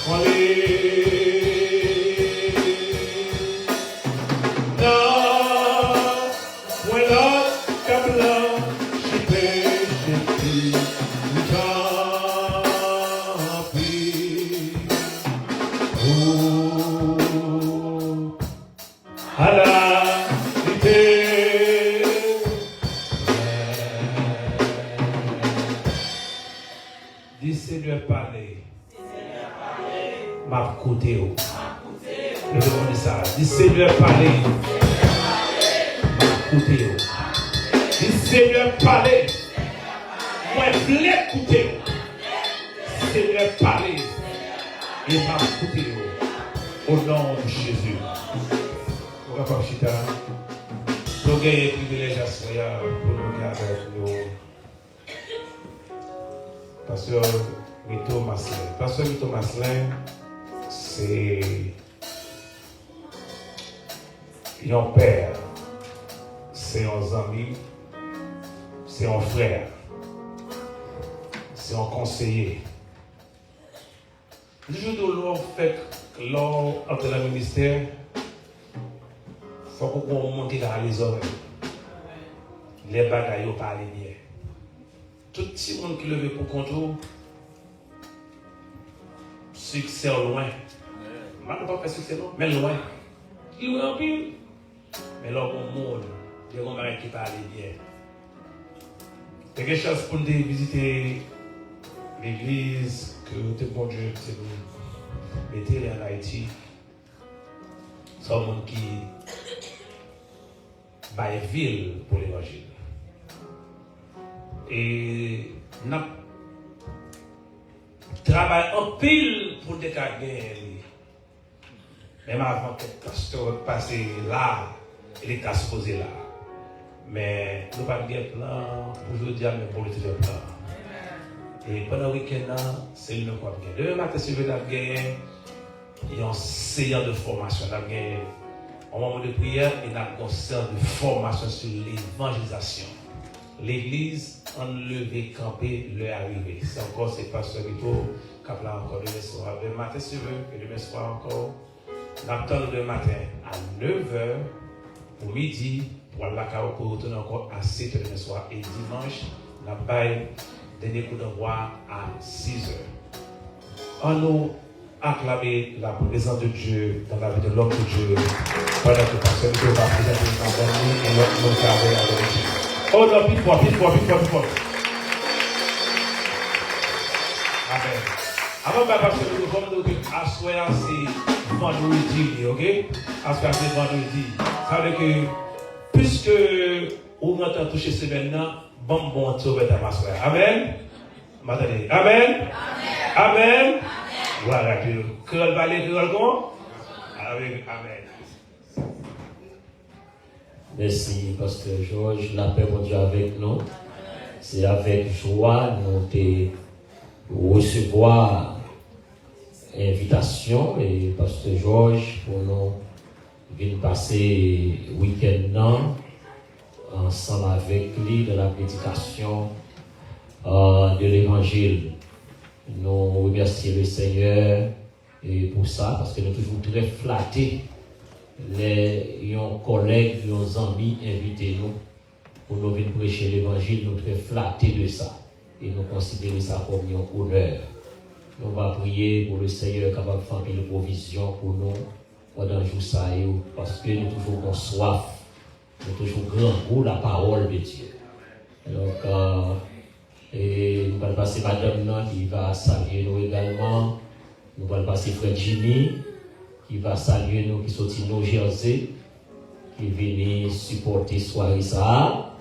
on à la vérité. Dis Seigneur parler. M'a coûté. Le demande ça. Dis Seigneur, parlez. Écoutez. Dis Seigneur, parlez. Moi, je voulais écouter. Seigneur, parlez. Et m'a écouté. Au nom de Jésus. On va pas chita. Nous avons un privilège à ce pour nous garder avec nous. Pasteur Mito Maslin. Pasteur Mito Maslin, c'est un père, c'est un ami, c'est un frère, c'est un conseiller. Le jour où l'on fait l'on entre le ministère, il faut qu'on monte dans les oreilles. Les bagailles ne parlent bien. Tout le monde qui lève pour contrôle, succès loin. Je ne vais pas faire succès loin, mais loin. Il est en pile. Mais là, au monde, il y a des gens qui parlent bien. Il y a quelque chose pour nous visiter l'église, que le bon Dieu nous mettez en Haïti. C'est un monde qui bat ville pour l'évangile. Et nous travaillons en pile pour décarrer. Même avant que le pasteur passe là, il était supposé là. Mais nous n'avons pas de plan pour aujourd'hui, mais pour le plan. Et pendant le week-end, c'est une fois bien. Demain matin, si vous avez gagné, il y a un séance de formation. Au moment de prière, il y a un séance de formation sur l'évangélisation. L'église enlevée, campée, leur arrivée. C'est encore ces pasteurs Vito qui appellent encore demain soir. Demain matin, si vous voulez, et demain soir encore. Nous attendons demain matin à 9h, au midi, pour aller pour retourner encore à 7h demain soir. Et dimanche, nous avons dernier coup d'envoi à 6h. On nous acclamer la présence de Dieu dans la vie de l'homme de Dieu pendant que le pasteur Vito va présenter une campagne et l'autre garder la vérité. Oh non, plus fort. Amen. Avant de passer le comme nous assoyons c'est vendredi, ok? Assoyons c'est vendredi. Ça veut dire que puisque on entend toucher ce maintenant, bon tu vas être assoyant. Amen. M'attendez. Amen. Amen. Voilà, que le balai que le comment? Amen. Merci, Pasteur Georges. La paix de Dieu avec nous. C'est avec joie nous de recevoir l'invitation et Pasteur Georges pour nous venir passer le week-end ensemble avec lui de la prédication de l'évangile. Nous remercions le Seigneur et pour ça, parce que nous sommes toujours très flattés. Les collègues, les amis invités nous pour nous venir prêcher l'évangile, nous sommes très flattés de ça et nous considérons ça comme un honneur. Nous allons prier pour le Seigneur capable de faire une provision pour nous pendant le jour ça parce que nous toujours en soif, nous toujours grand goût la parole de Dieu. Donc, et nous allons passer madame qui va saluer nous également. Nous allons passer frère Jimmy qui va saluer nous, qui sortit nos Jersey, qui vient supporter soirée ça.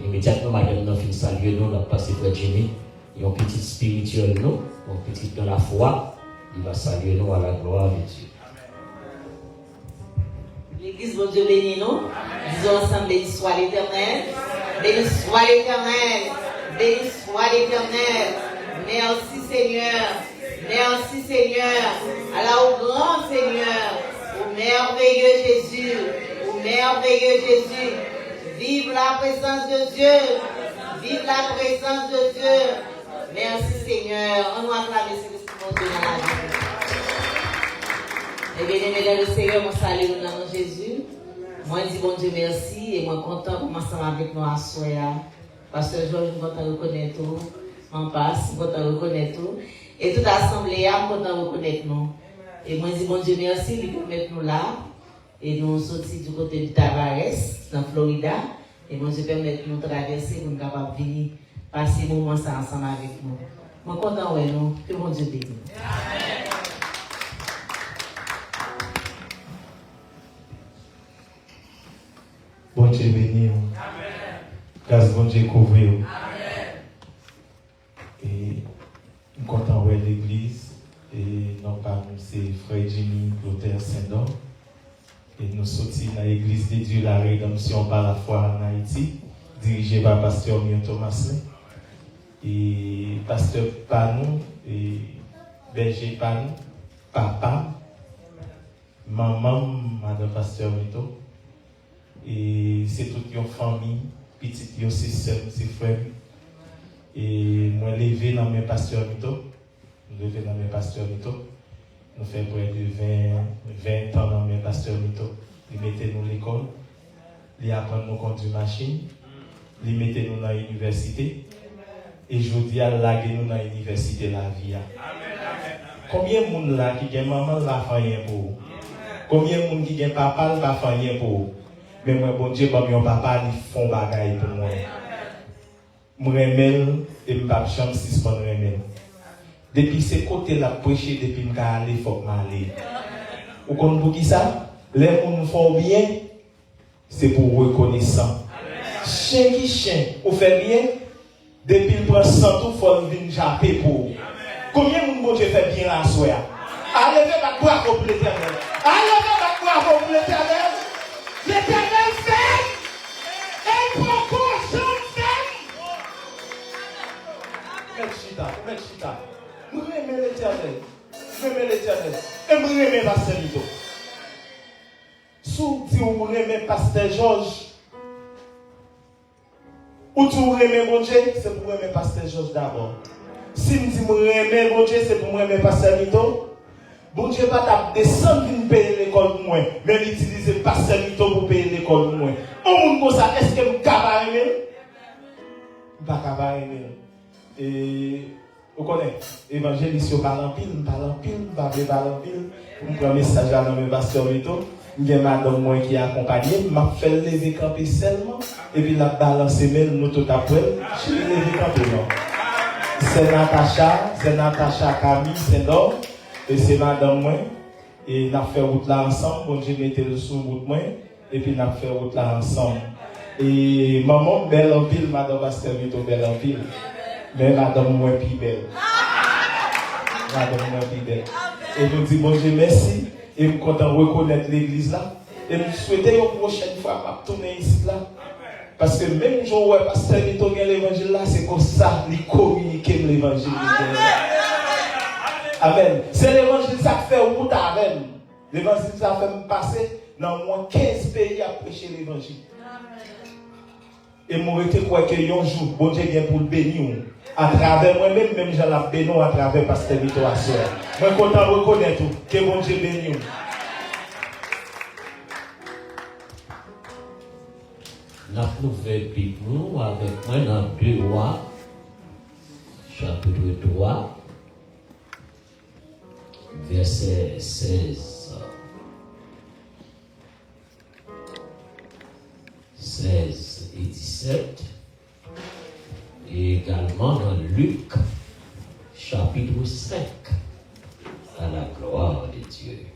Immédiatement, madame nous finit saluer nous, nous allons passer frère Jimmy. Il y a un petit spirituel nous, un petit dans la foi, il va saluer nous à la gloire de Dieu. L'église, bon Dieu bénit nous. Disons ensemble, béni soit l'Éternel. Béni soit l'Éternel. Béni soit l'Éternel. Merci Seigneur. Merci Seigneur. Alors au grand Seigneur, au merveilleux Jésus, au merveilleux Jésus. Vive la présence de Dieu. Vive la présence de Dieu. Merci Seigneur. On nous acclame ce Dieu dans la vie. Et bien aimé dans le Seigneur, moi salue au nom de Jésus. Moi je dis bon Dieu merci et moi content pour m'ensemble avec nous à soir. Pasteur Georges, je suis content de reconnaître tout. En passe, je suis content de reconnaître tout. Et toute l'assemblée, je suis content de reconnaître nous. Et moi je dis bon Dieu merci, il peut mettre nous là. Et nous sommes sortis du côté de Tavares, dans Florida. Et moi je permet de nous traverser pour nous capables de venir passer un moment ça ensemble avec nous. Je suis content de nous. Que bon Dieu bénisse. Dieu béni. Grâce bon Dieu couvrir. Et nous comptons voir l'église. Et non pas nous, c'est Frère Jimmy Clotaire Saint-Dor. Et nous sortis dans l'église de Dieu, la rédemption par la foi en Haïti, dirigée par Pasteur Mion Thomas. Et Pasteur Panou, et Berger Panou, papa, maman, Madame Pasteur Mito. Et c'est toute une famille, petite, c'est sœur, c'est frère. Et moi, levé dans mes pasteurs Mito. Levé dans mes pasteurs Mito. Nous faisons près de 20 ans dans mes pasteurs Mito. Ils mettaient nous l'école. Ils apprennent nous conduire machine. Ils mettaient nous dans l'université. Et je dis à la nous dans l'université la vie. Combien de monde là qui a maman la fait rien pour? Combien de monde qui a papa la fait rien pour? Mais moi, bon Dieu, comme mon papa, ils font bagaille pour moi. Je remèle et je ne peux pas suspendre remèle. Depuis ce côté-là, prêcher, depuis que je aller, il faut que je m'aille. Vous comprenez qui ça? Les gens nous font bien, c'est pour reconnaissance. Chien qui chien, vous faites bien, depuis le prend 100 tout, il faut venir japper pour. Combien de monde fait bien la soirée? Allez, va gloire pour l'Éternel. Allez, va gloire pour l'Éternel. L'Éternel fait, et pourquoi je fait? Mets chita. Je remets l'Éternel. Et je remets Pasteur Mito. Si vous remets Pasteur Georges, ou tu remets mon Dieu, c'est pour remettre Pasteur Georges d'abord. Si je dis que je remets mon Dieu, c'est pour remettre Pasteur Mito. Bon Dieu va pas descendre pour payer l'école pour moi, mais il utilise Pasteur Mito pour payer l'école pour moi. On monde comme ça, est-ce que je vais aimer? Je ne vais pas aimer. Et vous connaissez, évangéliste, je parle en pile, je parle en pile. Je prends un message dans mes pasteurs Mito. Il y a madame moi qui a accompagné, m'a fait lever camper seulement, et puis la balancer même, nous tout après, je l'ai levé camper non. C'est Natacha Camille Saint-Dor, et c'est madame moi, et nous avons fait route là ensemble, bon Dieu mettait le sous route moi, et puis nous avons fait route là ensemble. Et maman, belle en pile, madame Pasteur Mito, belle en pile. Mais madame moi plus belle. Madame moi plus belle. Et je dis bon Dieu merci. Et je suis content de reconnaître l'église là. Et je souhaite une prochaine fois tourner ici là. Parce que même jour où Pasteur Mito gagne l'évangile là, c'est comme ça qu'il communique l'évangile. Amen. C'est l'évangile ça fait route avec. L'évangile ça fait me passer dans moins 15 pays à prêcher l'évangile. Et moi, je crois que un jour, bon Dieu vient pour le bénir. À travers moi-même, même je l'ai béni à travers Pasteur Mito à soeur. Moi, je suis content de reconnaître que bon Dieu bénit. Nous avons ouvert nous avec moi dans 2 Rois, chapitre 3, verset 16. 16 et 17. Et également dans Luc, chapitre 5, à la gloire de Dieu.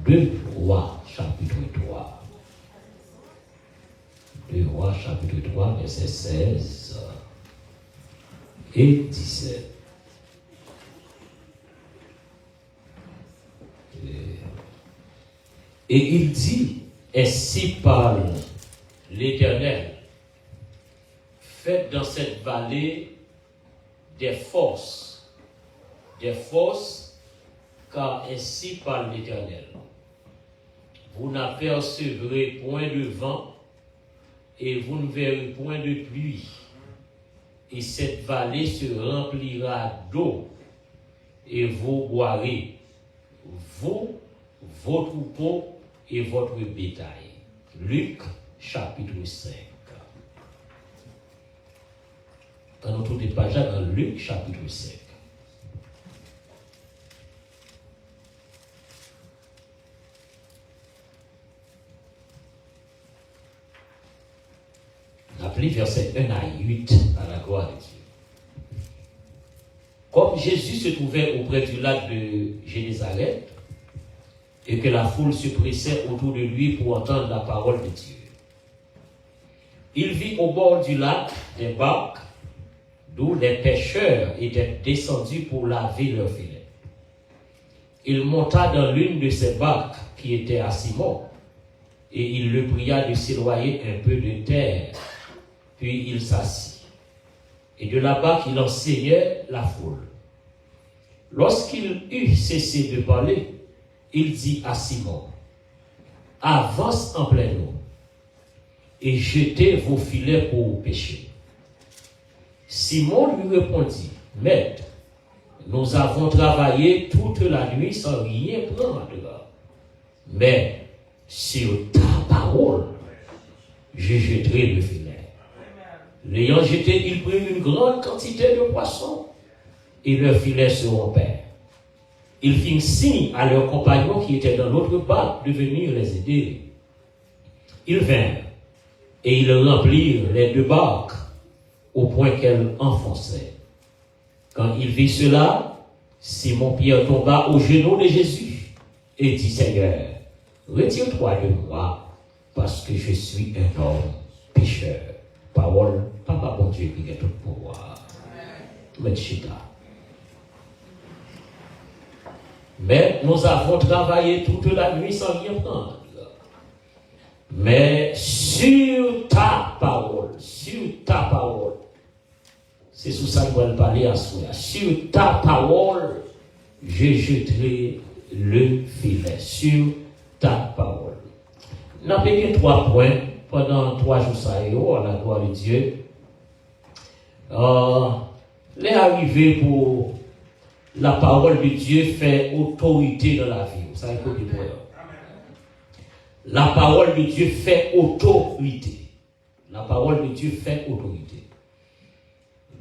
2 Rois, chapitre 3. 2 Rois, chapitre 3, verset 16 et 17. Et il dit, ainsi parle l'Éternel, faites dans cette vallée des fosses, car ainsi parle l'Éternel. Vous n'apercevrez point de vent, et vous ne verrez point de pluie, et cette vallée se remplira d'eau, et vous boirez, vous, vos troupeaux et votre bétail. Luc, chapitre 5. Quand nous tournons page dans Luc, chapitre 5. Appelez verset 1 à 8 à la gloire de Dieu. Comme Jésus se trouvait auprès du lac de Génézareth, et que la foule se pressait autour de lui pour entendre la parole de Dieu. Il vit au bord du lac des barques d'où les pêcheurs étaient descendus pour laver leurs filets. Il monta dans l'une de ces barques qui était à Simon, et il le pria de s'éloigner un peu de terre. Puis il s'assit. Et de la barque, il enseignait la foule. Lorsqu'il eut cessé de parler, il dit à Simon, « Avance en pleine eau et jetez vos filets pour pêcher. » Simon lui répondit, « Maître, nous avons travaillé toute la nuit sans rien prendre. Mais sur ta parole, je jetterai le filet. » L'ayant jeté, il prit une grande quantité de poissons et leurs filets se rompèrent. Ils firent signe à leurs compagnons qui étaient dans l'autre barque de venir les aider. Ils vinrent et ils remplirent les deux barques au point qu'elles enfonçaient. Quand il vit cela, Simon-Pierre tomba aux genoux de Jésus et dit, « Seigneur, retire-toi de moi, parce que je suis un homme pécheur. » Parole, Papa bon Dieu qui est tout pouvoir. Mais nous avons travaillé toute la nuit sans rien prendre. Mais sur ta parole, c'est sous ça que je vais parler à soi. Sur ta parole, je jetterai le filet. Sur ta parole. Nous avons payé 3 points pendant 3 jours ça et à la gloire de Dieu. Les arrivés pour la parole de Dieu fait autorité dans la vie. Vous savez quoi du point? La parole de Dieu fait autorité. La parole de Dieu fait autorité.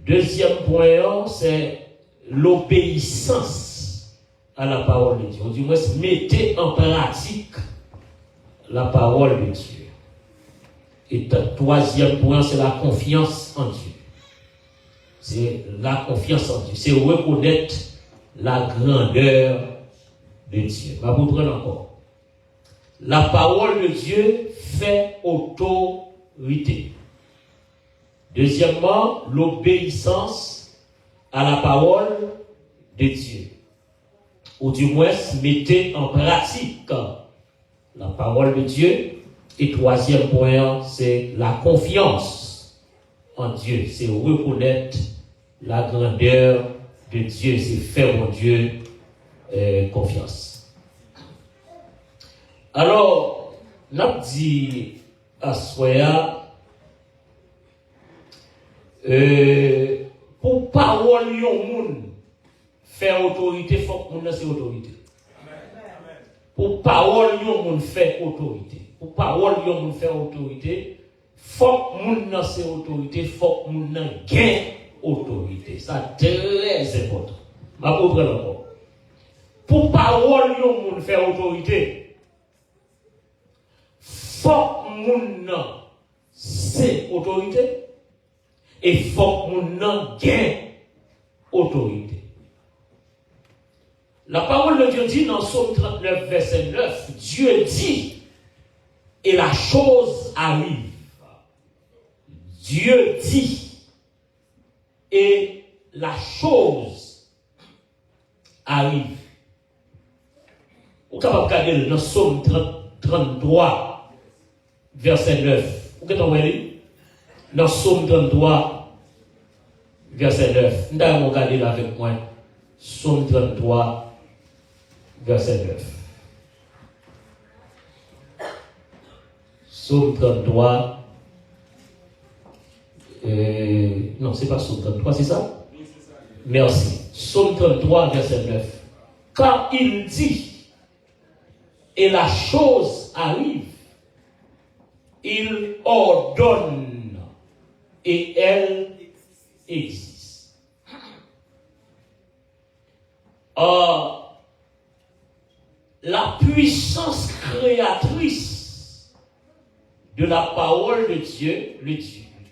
Deuxième point, c'est l'obéissance à la parole de Dieu. Du moins, mettez en pratique la parole de Dieu. Et troisième point, c'est la confiance en Dieu. C'est la confiance en Dieu. C'est reconnaître la grandeur de Dieu. Je vais vous prendre encore. La parole de Dieu fait autorité. Deuxièmement, l'obéissance à la parole de Dieu. Ou du moins, mettez en pratique la parole de Dieu. Et troisième point, c'est la confiance en Dieu. C'est reconnaître la grandeur de Dieu. C'est faire en Dieu confiance. Alors, n'a dit à Soya, pour parole yon moun faire autorité, il faut que moun c'est autorité. Pour parole yon moun faire autorité. Pour parole yon moun faire autorité, faut que moun c'est autorité, faut que moun gagne autorité. Ça très important. Ma pauvre encore. Pour parole yon moun faire autorité, faut moun c'est autorité et faut moun gagne autorité. La parole de Dieu dit dans Psaume 39 verset 9, Dieu dit et la chose arrive. Dieu dit et la chose arrive. Vous pouvez regarder dans Psaume 33 verset 9. Vous pouvez regarder dans Psaume 33 verset 9. Nous allons regarder là avec moi. Psaume 33 verset 9. Psaume 33. Non, c'est pas Psaume 33, c'est ça? Oui, c'est ça. Merci. Psaume 33 verset 9. Car il dit, et la chose arrive, il ordonne et elle existe. La puissance créatrice de la parole de Dieu, le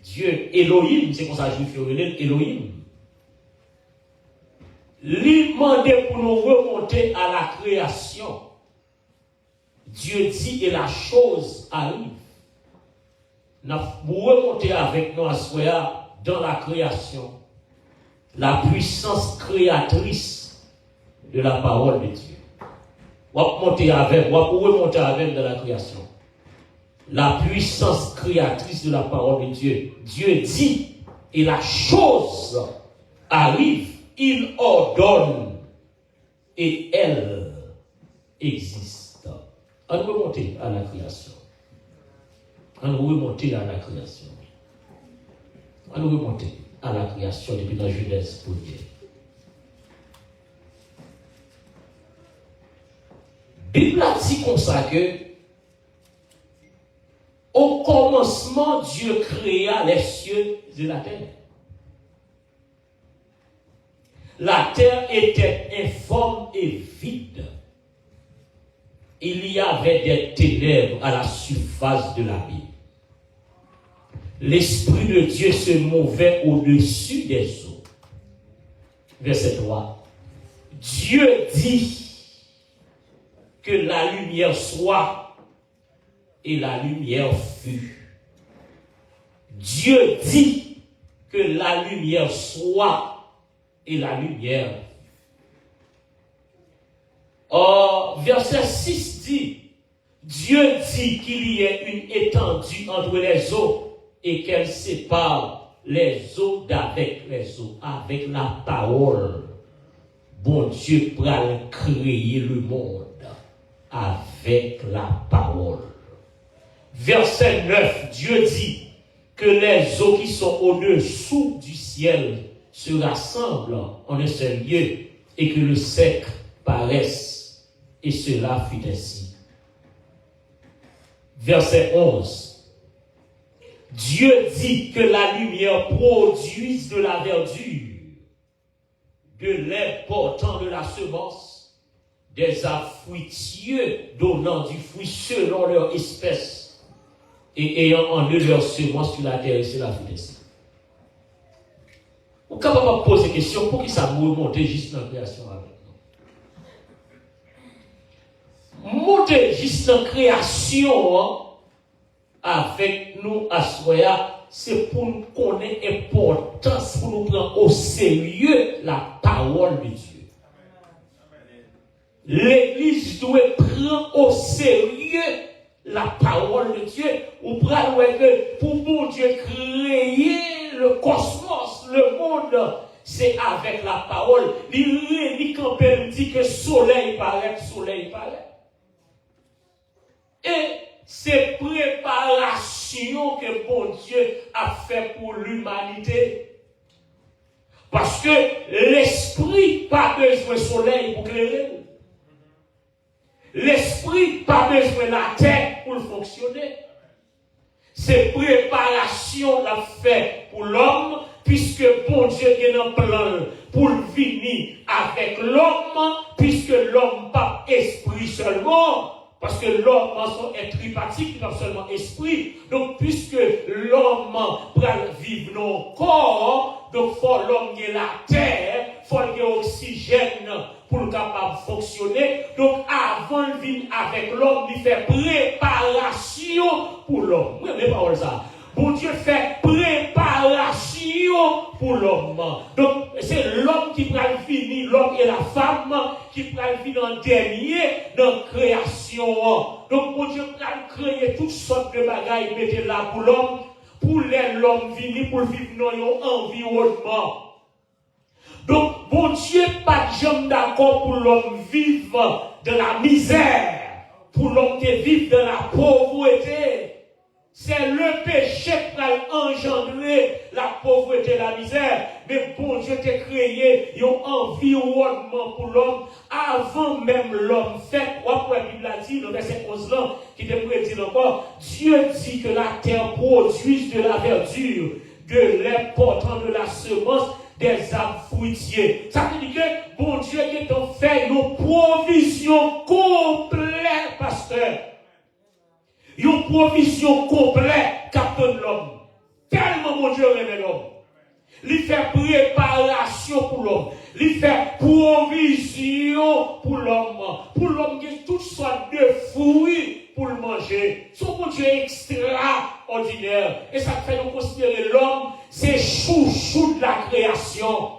Dieu Elohim, c'est comme ça que je fais Elohim, lui demandait pour nous remonter à la création. Dieu dit et la chose arrive. Nous remontons avec nous à soi dans la création, la puissance créatrice de la parole de Dieu. On va remonter avec dans la création. La puissance créatrice de la parole de Dieu. Dieu dit et la chose arrive, il ordonne et elle existe. On remonte à la création. On remonte à la création. On remonte à la création depuis la Genèse première. Bible a dit comme ça que au commencement, Dieu créa les cieux et la terre. La terre était informe et vide. Il y avait des ténèbres à la surface de l'abîme. L'Esprit de Dieu se mouvait au-dessus des eaux. Verset 3. Dieu dit que la lumière soit, et la lumière fut. Dieu dit que la lumière soit, et la lumière. Or, verset 6 dit, Dieu dit qu'il y ait une étendue entre les eaux et qu'elle sépare les eaux d'avec les eaux, avec la parole. Bon Dieu pral créer le monde avec la parole. Verset 9, Dieu dit que les eaux qui sont au-dessous du ciel se rassemblent en un seul lieu et que le sec paraisse. Et cela fut ainsi. Verset 11. Dieu dit que la lumière produise de la verdure, de l'herbe portant de la semence, des arbres fruitieux donnant du fruit selon leur espèce, et ayant en eux leur semence sur la terre, et cela fut ainsi. Vous êtes capable de poser question pour qui ça monte juste dans la création avec nous. Monter juste dans la création avec nous à Soya, c'est pour nous connaître l'importance, pour nous prendre au sérieux la parole de Dieu. L'Église doit prendre au sérieux la parole de Dieu. Ou prendre que pour bon Dieu créer le cosmos, le monde, c'est avec la parole. Il dit que soleil paraît. Et c'est préparation que bon Dieu a fait pour l'humanité. Parce que l'esprit n'a pas besoin de soleil pour éclairer. L'esprit n'a pas besoin de la terre pour fonctionner. C'est préparation l'a fait pour l'homme, puisque bon Dieu est en plan pour venir avec l'homme, puisque l'homme n'a pas esprit seulement. Parce que l'homme est tripartite, pas seulement esprit. Donc, puisque l'homme va vivre dans le corps, donc il faut l'homme ait la terre, il faut qu'il y ait l'oxygène pour le capable de fonctionner. Donc, avant de venir avec l'homme, il fait préparation pour l'homme. Oui, mais pas ça. Bon Dieu fait préparation pour l'homme. Donc, c'est l'homme qui va venir, l'homme et la femme qui va venir en dernier dans la création. Donc, bon Dieu va créer toutes sortes de bagailles, mettez là pour l'homme, pour l'homme venir pour vivre dans l'environnement. Donc, bon Dieu pas jamais d'accord pour l'homme vivre de la misère, pour l'homme qui vit dans la pauvreté. C'est le péché qui a engendré la pauvreté et la misère. Mais bon Dieu t'a créé un environnement pour l'homme avant même l'homme fait. Après la Bible a dit, le verset 11 là, qui devrait dire encore, Dieu dit que la terre produise de la verdure, de l'herbe portant de la semence, des arbres fruitiers. Ça veut dire que bon Dieu est en fait une provision complète, pasteur. Une provision complète capte l'homme. Tellement mon Dieu aime l'homme. Il fait préparation pour l'homme. Il fait provision pour l'homme. Pour l'homme qui a toutes sortes de fruits manger. Son bon Dieu extraordinaire. Et ça fait nous considérer l'homme, c'est chouchou de la création.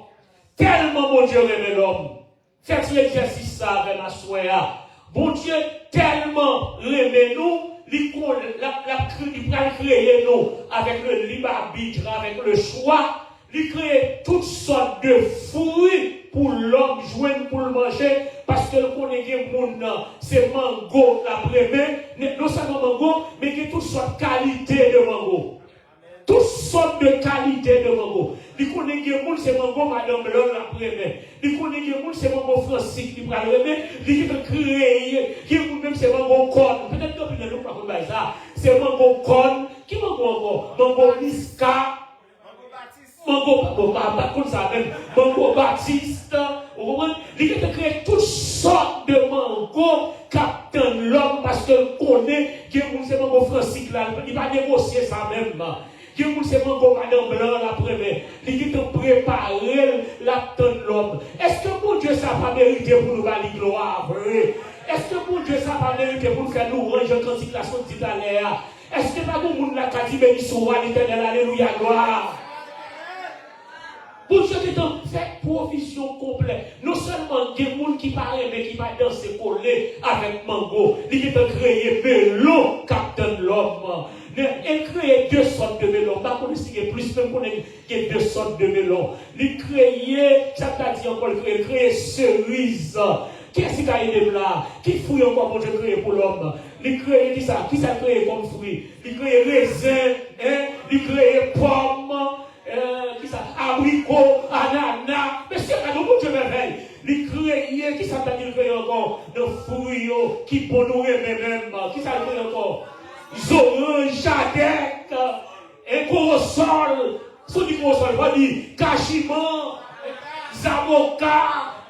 Tellement bon Dieu aimait l'homme. Faites l'exercice ça avec ma soeur. Bon Dieu tellement aimé nous, il va créer nous avec le libre arbitre, avec le choix. Il crée toutes sortes de fruits pour l'homme joindre pour le manger parce que le connaît que c'est mango l'après-midi, non seulement mango, mais que toutes sortes de qualités de mango. Toutes sortes de qualités de mango. Il connaît que c'est mango Madame Blanc l'après-midi. Il connaît que c'est mango Francis qui va le mettre. Il peut créer, qui même c'est mango corne. Peut-être que vous ne pas comme ça. C'est mango corne. Qui mango encore? Mango Niska. Mango Baptiste, il a créé toutes sortes de mango captain l'homme parce que connaît que c'est mango Francis là, il va négocier ça même. Que c'est mango Madame Blanc l'après-midi, il a préparé l'acteur de l'homme. Est-ce que mon Dieu ça pas mérité pour nous valider gloire? Est-ce que mon Dieu ça pas mérité pour nous faire nous ranger quand il a sorti d'aller? Est-ce que pas tout le monde l'a dit béni soit l'éternel, alléluia, gloire? Pour ceux qui ont fait provision complète, non seulement des gens qui parlent, mais qui va danser coller avec mango, ils ont créé melon, captain l'homme. Ils créent deux sortes de melons. Par contre, il y a plus même qu'on ait deux sortes de melons. Ils créent, ça t'a dit encore, ils créent cerise. Qu'est-ce qu'il y a là? Qui fouille encore pour Dieu créer pour l'homme? Ils créent qui ça? Qui ça crée comme fruit? Ils créent raisin, ils créent pomme. Qui ça? Abricot, ananas. Mais c'est un nouveau Dieu merveille. Les créés, qui ça veut dire encore? De fruits qui pour nous même. Qui ça veut dire encore? Zorange, jadec, et corosol. Ce qui corosol, va dire cachiment, zamoka.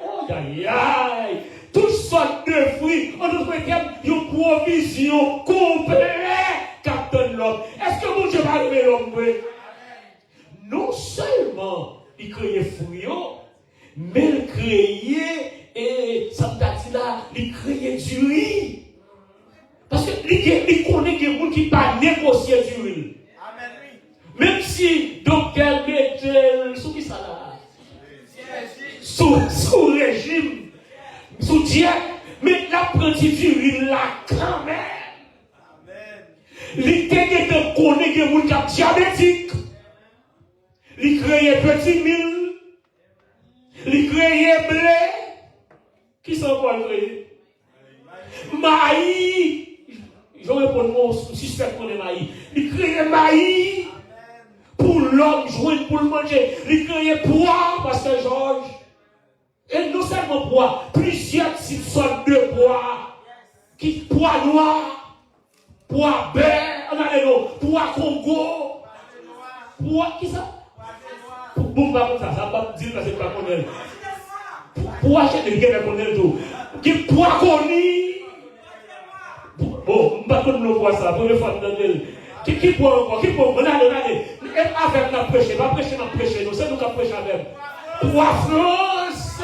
Oh, aïe, aïe. Toutes sortes de fruits. En d'autres termes, une provision complète captain l'homme. Est-ce que mon Dieu va aimer l'homme? Non seulement il créait fruits, mais il créait, et ça me dit là, il créait du riz. Parce que il connaît des gens qui ne peuvent pas négocier du riz. Même si docteur mettait sous qui ça là? Sous régime, sous diète, mais l'apprenti du riz là quand même. Il connaît des gens qui sont diabétiques. Il créait petit mille, il créait blé. Qui sont quoi le créer? Maïs. Je réponds mon système qu'on est maïs. Il créait maïs pour l'homme jouer pour le manger. Il créait pois, pasteur Georges. Et non seulement pois, plusieurs sortes de pois. Pois noirs, pois beurre, pois Congo, pois qui ça? Pour pas comme ça va dire que c'est pas qu'on est. Pour acheter des gens qu'on est tout. Qui pour connu. Bon, pas qu'on nous voit ça, pour le faire dans qui pour encore, qui pour regardez. Avec la prêcher, pas prêcher, nous c'est nous qui prêcher avec. Pour France,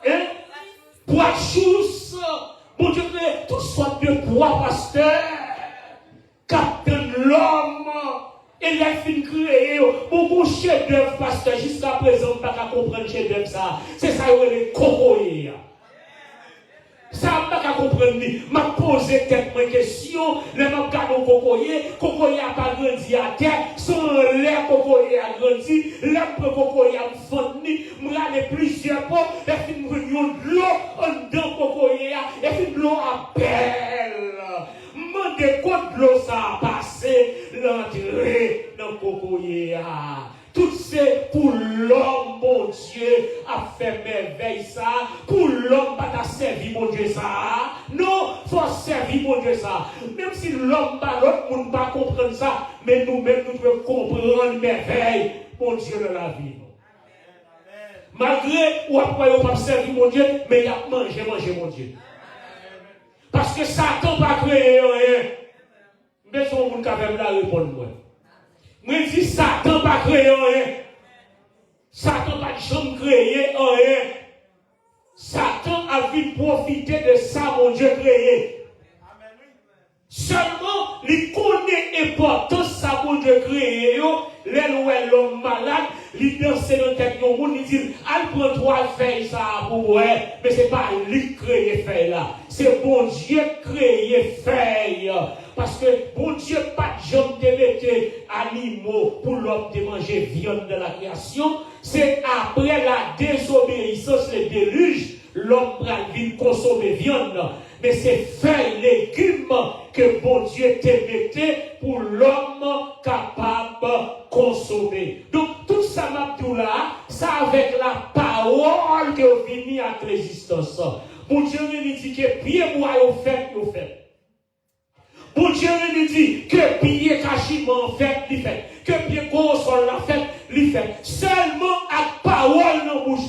hein? Pour chousse. Bon Dieu, toutes sortes de poids pasteur. Captain l'homme. Et il a fini de créer beaucoup de chefs-d'œuvre, pasteur, jusqu'à présent, on ne peut pas comprendre chef-d'œuvre ça. C'est ça, il est cocoyer. Ça, on ne peut pas comprendre. Je posé tête ma question, les gens regardent cocoyer n'a pas grandi à terre, son l'air cocoyer a grandi, l'arbre cocoyer a fourni, je regarde plusieurs fois, et puis je regarde de l'eau, en dedans cocoyer, et puis de l'eau à belle. Demandez quand de l'eau ça a passé, l'entrée dans le cocoyer. Tout c'est pour l'homme, mon Dieu, a fait merveille ça. Pour l'homme, pas ta servi, mon Dieu, ça. Non, faut servir, mon Dieu, ça. Même si l'homme, pas l'autre monde, pas comprendre ça, mais nous-mêmes, nous devons comprendre merveille, mon Dieu, de la vie. Malgré ou après, on pas servir, mon Dieu, mais il a mangé, mon Dieu. Parce que Satan n'a pas créé rien. Mais son monde qui a même la répondre moi. Moi je dis Satan n'a pas créé rien. Satan n'a pas jamais créé rien. Satan a vu profiter de ça, mon Dieu créé. Seulement, il connaît l'importance ça pour Dieu créer, l'homme malade, il danse dans tête de monde, il dit, elle prend 3 feuilles ça pour moi, mais c'est pas lui qui crée feuilles là, c'est bon Dieu qui crée feuilles. Parce que bon Dieu pas de jambes de mettre animaux pour l'homme de manger viande de la création, c'est après la désobéissance, le déluge, l'homme va consommer viande. Mais c'est feuilles, légumes que bon Dieu te mettait pour l'homme capable de consommer. Donc tout ça m'a dit là, ça avec la parole que vous venez à l'existence. Bon Dieu nous dit que pied bois au fait. Bon Dieu nous dit que pied cachiment fait, il fait. Que pied console la fait, il fait. Seulement à parole dans bouche.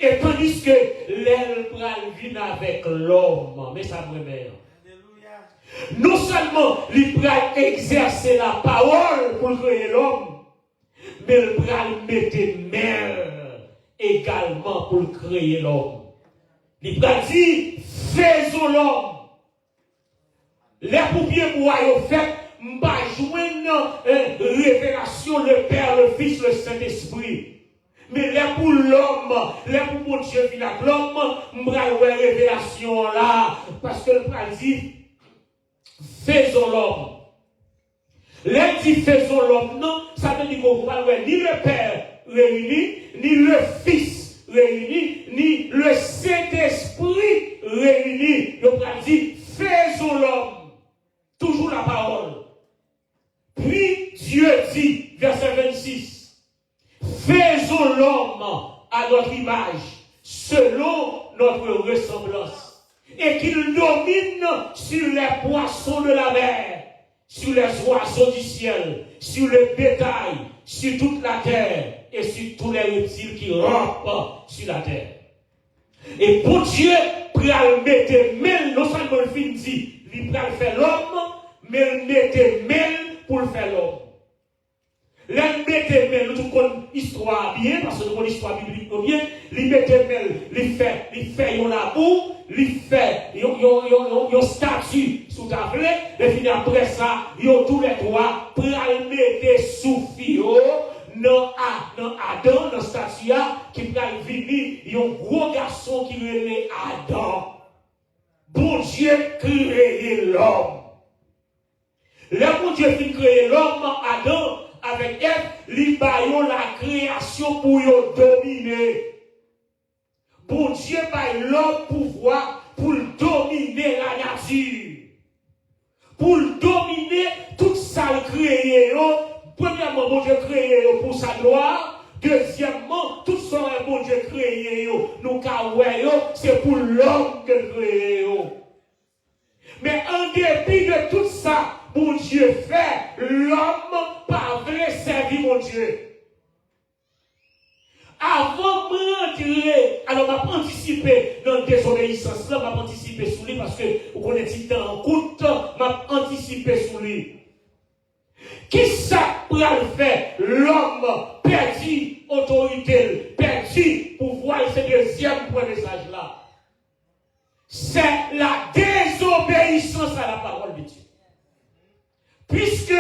Et tandis que l'aile vient avec l'homme, mais ça me remet. Non seulement il va exercer la parole pour créer l'homme, mais il va mettre main également pour créer l'homme. Il va dire, faisons l'homme. Les paupiers bois au fait, m'a joindre révélation le Père, le Fils, le Saint-Esprit. Mais là pour l'homme, là pour mon Dieu vient avec l'homme, m'bral ouais révélation là, parce que le prince dit, faisons l'homme. Là dit faisons l'homme, non, ça veut dire qu'on va voir ni le Père réuni, ni le Fils réuni, ni le Saint-Esprit réuni. Le prince dit, faisons l'homme. Toujours la parole. Puis Dieu dit, verset 26, faisons l'homme à notre image, selon notre ressemblance, et qu'il domine sur les poissons de la mer, sur les oiseaux du ciel, sur le bétail, sur toute la terre, et sur tous les reptiles qui rampent sur la terre. Et pour Dieu, pour mettre mêle, non seulement le film dit, il va faire l'homme, mais il mettait mêle pour faire l'homme. L'un mettait mêle, nous avons histoire bien, parce que nous avons l'histoire biblique bien, il mettait mêle, il fait un labour, il fait un statut sous table, et puis après ça, il y a tous les trois, pour le mettre sous fio, dans Adam, dans statut, qui va venir, il y a un gros garçon qui est Adam. Bon Dieu créé l'homme. Le bon Dieu fit créer l'homme, Adam, avec Ève, il baillons la création pour y dominer. Bon Dieu baille l'homme pouvoir pour dominer la nature. Pour dominer tout ça créé. Premièrement, bon Dieu créé pour sa gloire. Deuxièmement, tout ça bon Dieu créé. Nous c'est pour l'homme que créé. Mais en dépit de tout ça, mon Dieu fait, l'homme pas vrai servir mon Dieu. Avant de rentrer, alors m'a anticipé dans la désobéissance, là m'a anticipé sur lui parce que vous connaissez temps en coûte, m'a anticipé sur lui. Qui ça pour le faire? L'homme perdit autorité, perdit pouvoir, c'est le deuxième point de message là. C'est la désobéissance à la parole de Dieu. Puisque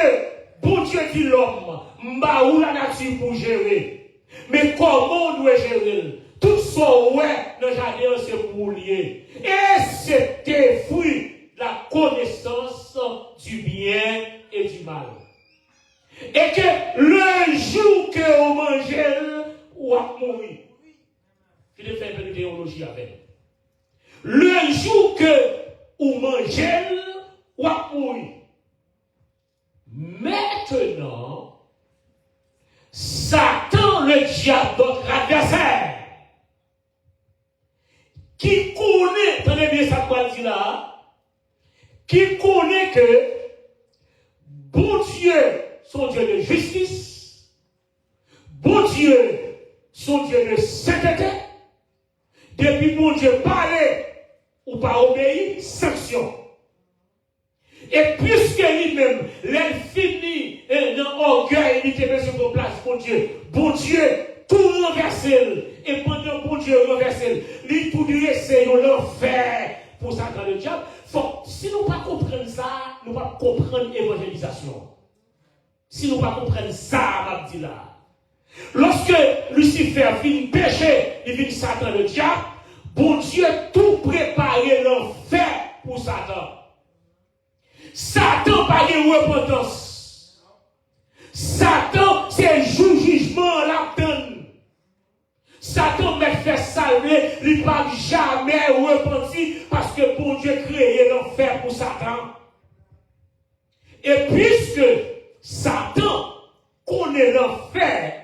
bon Dieu dit l'homme, m'a ou la nature pour gérer. Mais comment on doit gérer? Tout ça, ouais, dans le jardin, c'est pour lier. Et c'était fruit de la connaissance du bien et du mal. Et que le jour que on mangeait, on va mourir. Je vais faire un peu de théologie avec. Le jour que on mangeait, on va mourir. Maintenant, Satan, le diable, notre adversaire, qui connaît, tenez bien ça quoi dit là, qui connaît que bon Dieu, son Dieu de justice, bon Dieu, son Dieu de sainteté, depuis bon Dieu parler ou pas obéir, sanction. Et puisque lui-même, l'infini, dans l'orgueil, il était mis sur place, bon Dieu, tout renversé. Et pendant bon Dieu renversé, il tout dressé, il l'enfer pour Satan le diable, Si nous ne comprenons pas ça, nous ne comprenons pas l'évangélisation. Si nous ne comprenons pas ça, je dis là. Lorsque Lucifer vient pécher, il vient Satan le diable, bon Dieu tout préparé l'enfer pour Satan. Satan pas de repentance. Satan c'est jugement la donne. Satan m'a fait salver, il ne va jamais repentir parce que bon Dieu créé l'enfer pour Satan. Et puisque Satan connaît l'enfer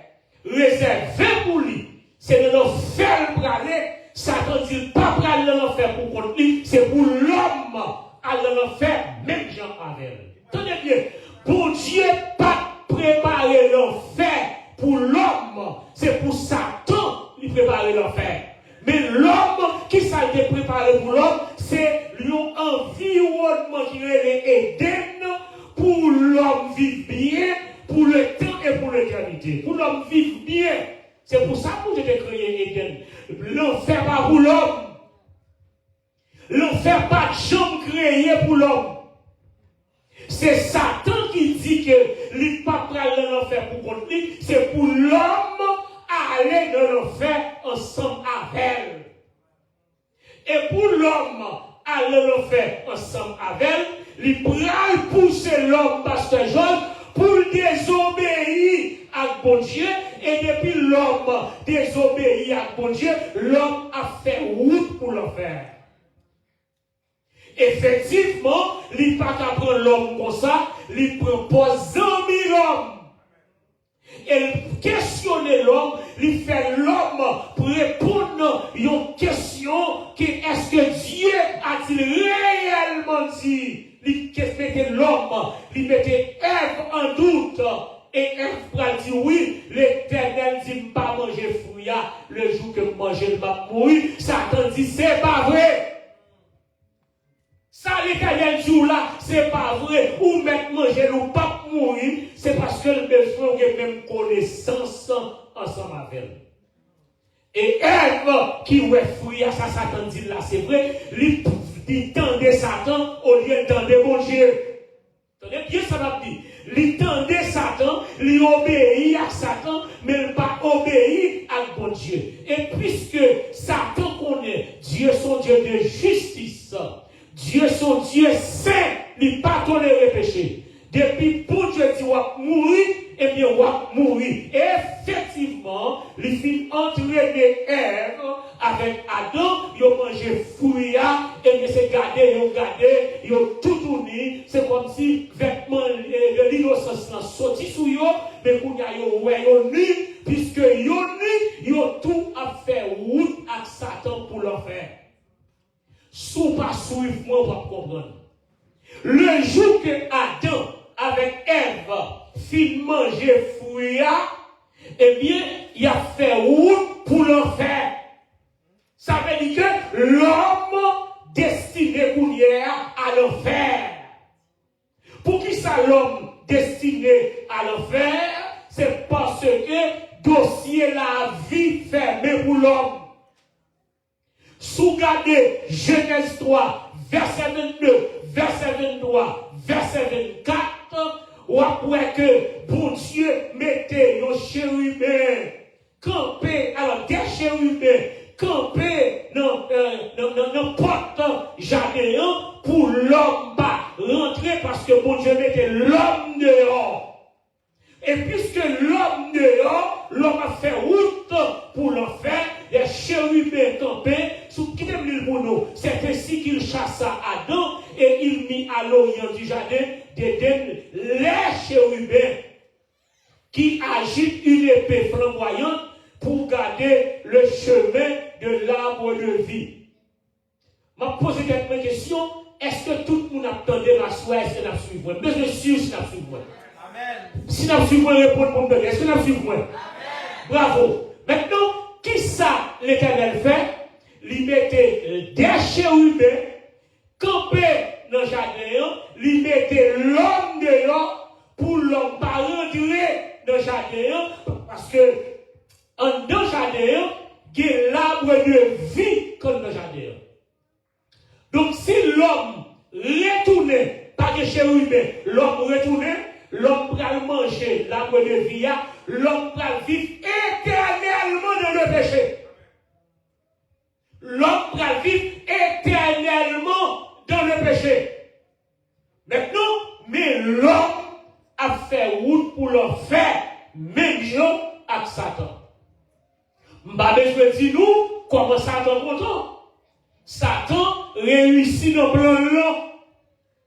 réservé pour lui, c'est de l'enfer pour aller, Satan dit pas pour aller dans l'enfer pour contre lui, c'est pour l'homme aller dans l'enfer, même Jean avec. Tenez bien, pour Dieu pas préparer l'enfer pour l'homme, c'est pour Satan lui préparer l'enfer. Mais l'homme qui s'est préparé pour l'homme, c'est l'environnement qui est Éden pour l'homme vivre bien, pour le temps et pour l'éternité. Pour l'homme vivre bien. C'est pour ça que j'ai créé Éden. L'enfer pas pour l'homme. L'enfer pas de chambre créée pour l'homme. C'est Satan qui dit que il pas aller dans l'enfer pour contre lui. C'est pour l'homme aller dans l'enfer ensemble avec elle. Et pour l'homme aller dans l'enfer ensemble avec elle, il pral pousser l'homme, pasteur Georges, pour désobéir à bon Dieu. Et depuis l'homme désobéit à bon Dieu, l'homme a fait route pour l'enfer. Effectivement, il n'est pas qu'à prendre l'homme comme ça, il propose l'homme. Et questionner l'homme, il fait l'homme pour répondre à une question qui est-ce que Dieu a-t-il réellement dit? Il mettait l'homme, il mettait Ève en doute. Et Ève dit oui, l'Éternel dit pas manger fruit le jour que manger va mourir. Satan dit c'est pas vrai. Ça, l'Éternel dit là, c'est pas vrai. Ou mettre manger ou pas mourir, c'est parce que le besoin de même connaissance ensemble avec elle. Et Ève qui ouais fruit ça, Satan dit là, c'est vrai. Il tendait Satan au lieu de tendre mon Dieu. Tenez bien ça m'a dit. Il tendait Satan, il obéit à Satan, mais il pas obéi à bon Dieu. Et puisque Satan connaît Dieu son Dieu de justice, Dieu son Dieu saint, il n'a pas toléré le péché. Depuis pour Dieu dit va mourir, et bien va mourir. Et effectivement, il fit entraîner Ève avec Adam, ils ont mangé fruit, et bien c'est gardé, ils ont tout tourné. C'est comme si vêtements de l'innocence sont sortis sous eux, mais qu'on a eu nu, puisque ils ont tout à faire route avec Satan pour l'enfer. Sous pas suivre, moi, on va comprendre. Le jour que Adam, avec Ève, fit manger fruit, eh bien, il a fait route pour l'enfer. Ça veut dire que l'homme destiné à l'enfer. Pour qui ça l'homme destiné à l'enfer? C'est parce que dossier la vie fermé pour l'homme. Sous-gardez Genèse 3, verset 22, verset 23, verset 24, ou après que bon Dieu mettait nos chérubins campés, alors des chérubins campés dans porte jardin pour l'homme pas rentrer parce que bon Dieu mettait l'homme dehors. Et puisque l'homme dehors, l'homme a fait route pour l'enfer, les chérubins campés, sous qui t'aime l'île pour nous. C'est ainsi qu'il chassa Adam et il mit à l'orient du jardin d'Éden les chérubins qui agitent une épée flamboyante pour garder le chemin de l'arbre de vie. Je me pose une question, est-ce que tout le monde attendait ma soirée, est-ce que nous suivons? Mais je suis sûr si nous suivons. Si nous suivons, répondre pour nous. Est-ce que nous suivons? Bravo. Maintenant, qui ça l'Éternel fait? Il mettait des chérubins campés dans le jardin, il mettait l'homme dehors pour l'homme pas rentrer dans le jardin parce que dans le jardin, il y a l'arbre de vie comme dans le jardin. Donc si l'homme retourné, pas de chérubin, l'homme retourné, l'homme va manger l'arbre de vie, l'homme va vivre éternellement dans le péché. L'homme va vivre éternellement dans le péché. Maintenant, mais l'homme a fait route pour l'enfer, même Jean avec Satan. M'ba besoin de dire nous comment Satan content. Satan réussit dans le plan là.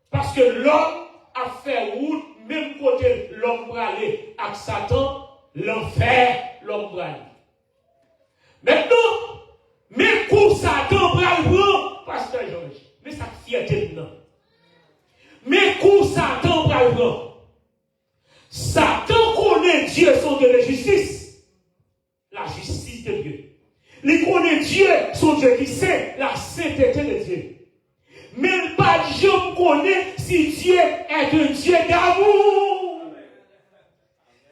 Parce que l'homme a fait route, même côté l'homme va aller avec Satan, l'enfer, l'homme va aller. Maintenant, mais pour Satan va le prendre, Pasteur Georges, mais ça fierté maintenant. Mais pour Satan va le prendre. Satan connaît Dieu son Dieu de justice. La justice de Dieu. Il connaît Dieu, son Dieu qui sait la sainteté de Dieu. Mais pas Dieu connaît si Dieu est un Dieu d'amour.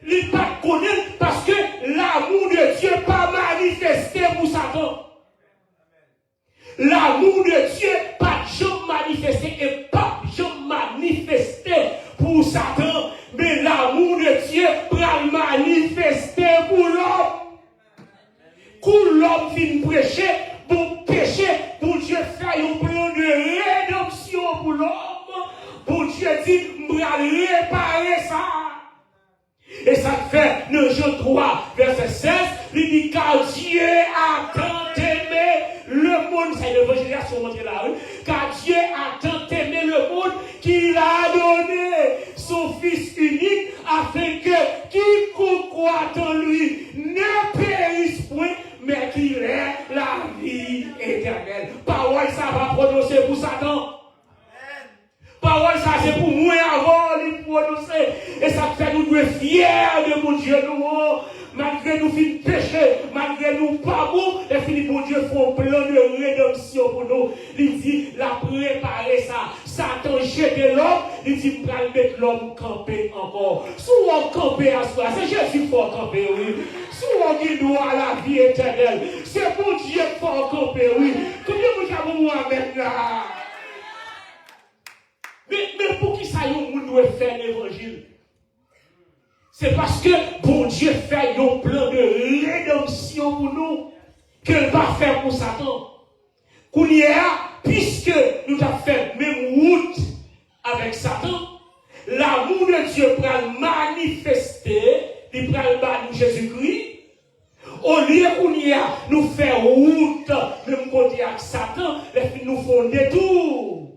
Il pas connaît parce que l'amour de Dieu n'est pas manifesté pour Satan. L'amour de Dieu pas jamais manifesté et pas jamais manifesté pour Satan. Mais l'amour de Dieu va manifester pour l'homme. Quand l'homme vient prêcher, pour pécher, pour Dieu faire un plan de rédemption pour l'homme, pour Dieu dit, je vais réparer ça. Et ça fait, dans Jean 3, verset 16, il dit, car Dieu a tant aimé le monde, c'est l'évangile à son monté là, car Dieu a tant aimé le monde qu'il a donné son Fils unique, afin que quiconque croit en lui ne périsse point, mais qu'il ait la vie éternelle. Parole ça va prononcer pour Satan. Parole ça c'est pour moi avant de prononcer. Et ça fait nous être fiers de mon Dieu nous. Malgré nous fin péché, malgré nous pas bon, et fini mon Dieu font plan de rédemption pour nous. Il dit, la préparer ça. Satan jette l'homme, il dit, pour mettre l'homme camper encore. Si on camper à soi, c'est Jésus qui faut camper, oui. Si on dit nous à la vie éternelle, c'est mon Dieu qui faut camper, oui. Combien vous avez moi maintenant? Mais pour qui ça y est, on doit faire l'évangile? C'est parce que bon Dieu fait un plan de rédemption pour nous, qu'il va faire pour Satan. Qu'on y est, puisque nous avons fait même route avec Satan, l'amour de Dieu pour manifester, il prend le Jésus-Christ. Au lieu qu'on y a, nous faire route, même côté avec Satan, les filles nous font des tours.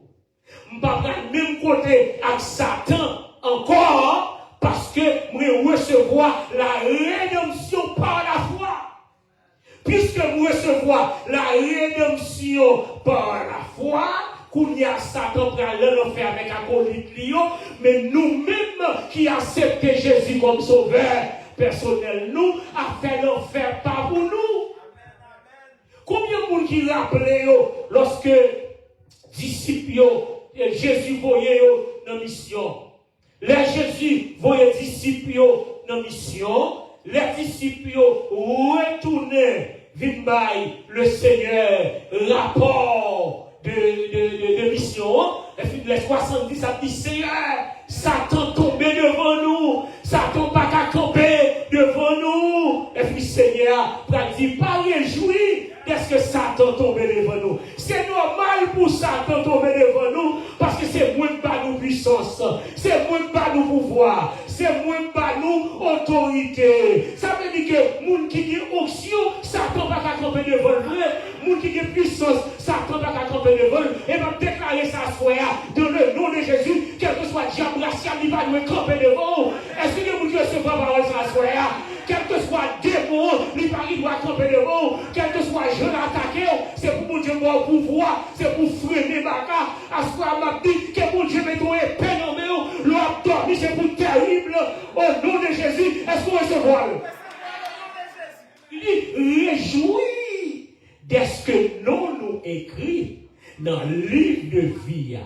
Nous ne pouvons pas même côté avec Satan encore, parce que nous recevons la rédemption par la foi. Puisque nous recevons la rédemption par la foi, qu'on y a Satan pour aller l'enfer avec un acolyte Lyon, mais nous-mêmes qui acceptons Jésus comme sauveur personnel, nous, a fait l'enfer pas pour nous. Combien de monde qui rappelait lorsque disciples, Jésus voyait dans la mission? Les Jésus voyait les disciples dans la mission, les disciples retournaient vers le Seigneur, rapport de mission. Et puis les 70 ça dit Seigneur, Satan tombé devant nous, Satan pas qu'à camper devant nous. Et puis Seigneur, il dit pas réjouir d'est-ce que Satan tombé devant nous. C'est normal pour Satan tomber devant nous parce que c'est moins pas nous puissance, c'est moins pas nous pouvoir, c'est moins pas nous autorité. Ça veut dire que moun qui a onction, Satan pas qu'à camper devant lui, moun qui a puissance, Satan pas qu'à camper devant lui. Et va déclarer ça soit dans le nom de Jésus, quel que soit diable racial, il va nous camper devant. Est-ce que vous recevez parole ça soit quel que soit démon, il doit camper devant, quel que soit jeune attaqué, c'est pour mon Dieu mon pouvoir, c'est pour freiner ma cas. À ce qu'on m'a dit que mon Dieu met ton épée dans mes mains, l'abdomen, c'est pour terrible. Au nom de Jésus, est-ce qu'on recevra? Il dit, réjouis de ce que nous écrit dans le livre de vie.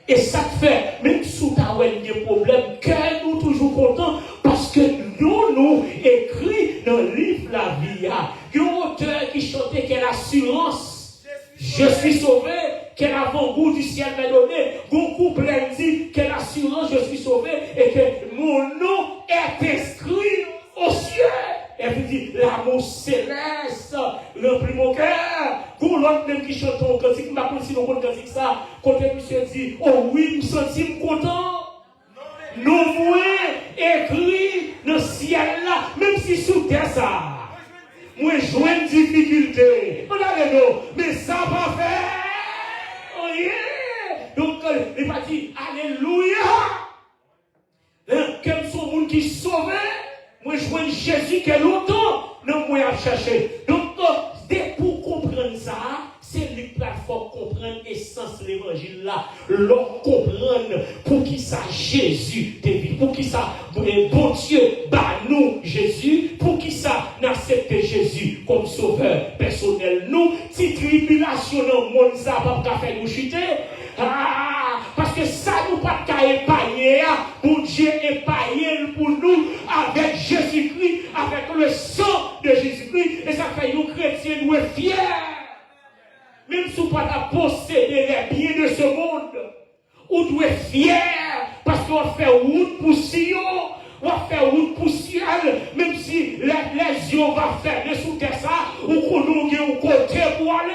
Et ça fait, même sous ta des problèmes, que nous toujours contents, parce que nous écrit dans le livre la vie. Il y a un auteur qui chantait quelle assurance. Je suis sauvé, quel avant-goût du ciel m'a donné, mon couple dit, quelle assurance je suis sauvé et que mon nom est inscrit au ciel. Et puis dit, l'amour céleste remplit mon cœur. Pour l'autre même qui chante un cantique, je ne sais pas si nous cantique ça, quand monsieur dit, oh oui, je me sens content. Nous voyons écrit dans le ciel là, même si sous terre ça. Moi, je joue une difficulté. Mais ça va faire. Oh yeah. Donc, il va dire, alléluia. Quels sont les gens qui sont sauvés? Moi, je vois Jésus qui est longtemps. Non, moi, je chercher. Donc, dès pour comprendre ça, c'est lui qui faut comprendre l'essence de l'évangile là. L'on comprendre pour qui ça Jésus te pour qui ça bon Dieu bah nous Jésus, pour qui ça n'accepte Jésus comme sauveur personnel. Nous, si tribulation dans le monde, ça va pas faire nous chuter. Parce que ça nous pas qu'à épargner, bon Dieu épargné pour nous avec Jésus-Christ, avec le sang de Jésus-Christ, et ça fait nous chrétiens nous fiers. Même si vous pas posséder les biens de ce monde, vous devez être fiers parce qu'on va faire route pour Sion, on va faire route pour ciel, même si les yeux vont faire de sous terre ça, ou qu'on nous un côté pour aller.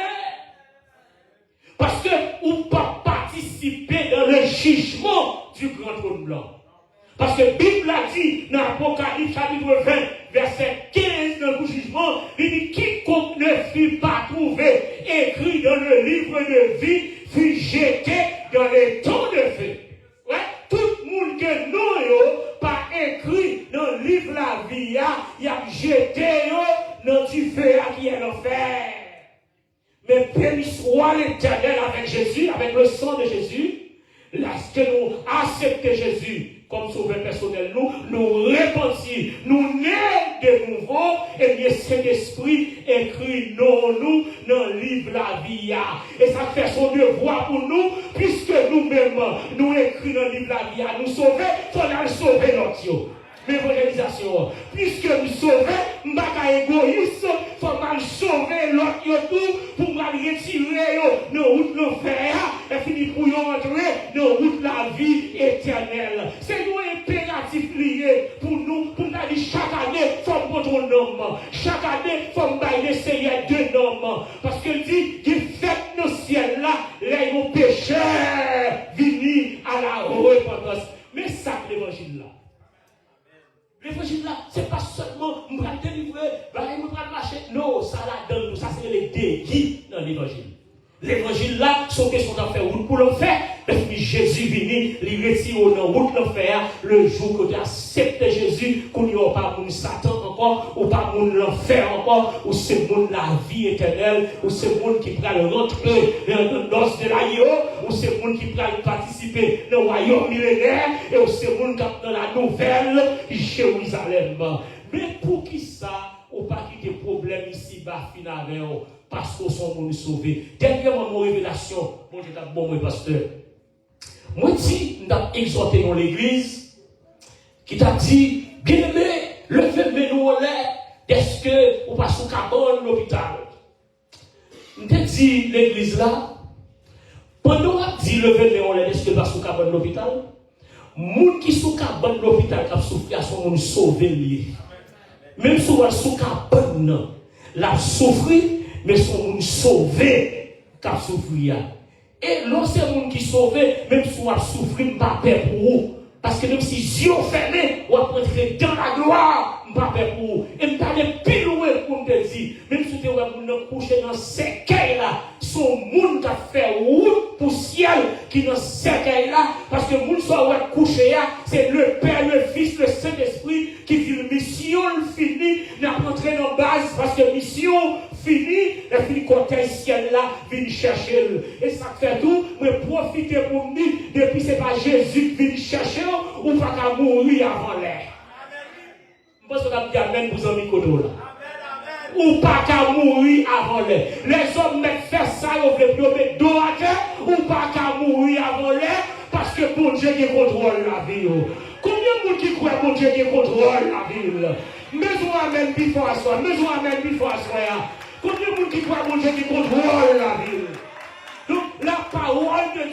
Parce que vous ne pouvez pas participer dans le jugement du grand trône blanc. Parce que la Bible a dit dans l'Apocalypse chapitre 20, verset 15 dans le jugement, il dit quiconque ne fut pas trouvé écrit dans le livre de vie fut jeté dans les temps de feu. Ouais? Tout le monde que nous pas écrit dans le livre de la vie, il a jeté dans du feu qui est l'enfer. Mais béni soit l'Éternel avec Jésus, avec le sang de Jésus, lorsque nous acceptons Jésus comme sauveur personnel, nous repentir, nous naître de nouveau, et bien Saint-Esprit écrit nous dans le livre de la vie. Et ça fait son devoir pour nous, puisque nous-mêmes, nous écrit dans le livre de la vie, nous sauver, il faut sauver notre l'évangélisation. Puisque nous sauvons, nous ne sommes pas égoïstes, il faut mal sauver l'autre pour mal retirer nos routes l'enfer et finir pour entrer dans route la vie éternelle. C'est nous impératif lié pour nous dire chaque année, il faut prendre un homme. Chaque année, il faut essayer deux hommes. Parce qu'il dit qu'il fait nos ciels là, les pécheurs venus à la repentance. Mais ça, l'évangile là. L'évangile là, c'est pas seulement nous allons délivrer, nous allons marcher. Non, ça là dans nous, ça c'est les déguis dans l'évangile. L'évangile là, son question d'en faire route pour l'enfer, puis Jésus venu, il retire dans route l'enfer, le jour que tu acceptes Jésus, qu'on n'y a pas mon Satan encore, ou pas mon l'enfer encore, ou c'est mon la vie éternelle, ou c'est mon qui prend le rentrer dans le noces de l'Aïo, ou c'est mon qui prend participer dans le royaume millénaire, et ou c'est mon qui dans la nouvelle Jérusalem. Mais pour qui ça, ou pas quitter problème ici bas finalement, parce qu'on sont monde sauvé. Dernièrement, mon révélation, mon Dieu t'a bon, mon pasteur. Moi, si, nous exhorté dans l'église, qui t'a dit, bien aimé, levez nous en l'air, est-ce que vous passez au cabane l'hôpital? Nous t'a dit l'église là, pendant qu'on a dit levez nous en l'air, est-ce que vous passez au cabane l'hôpital? Moun qui sont cabane l'hôpital, qui a souffert, sont moun sauvé lié. Même si on sous cabane, la souffrir, mais son moun sauvé, qui a souffert. Et lorsque moun qui sauvé, même si on a souffert, pas peur pour vous. Parce que même si yeux fermés, on va entrer dans la gloire, pas peur pour vous. Et m'ta de plus loin pour te dire, même si tu es couché dans ces cailles là, son moun qui a fait route pour ciel qui dans ces cailles là, parce que moun soit couché là, c'est le Père, le Fils, le Saint-Esprit qui dit mission finie, n'a pas entré dans base parce que mission finie, et puis côté ciel là, vient chercher. Et ça fait tout, mais profitez pour me dire, depuis c'est pas Jésus qui vient chercher, ou pas qu'à mourir avant l'air. Je pense qu'on a dit amen pour amis Kodo là. Ou pas qu'à mourir avant l'air. Les hommes mettent faire ça, ils veulent mettre dos à terre, ou pas qu'à mourir avant l'air, parce que bon Dieu qui contrôle la vie. Combien de monde qui croit bon Dieu qui contrôle la vie? Maison amen plus fort à soi, maison amen plus fort à soi. Combien de monde qui croit bon Dieu qui contrôle la vie? Donc la parole de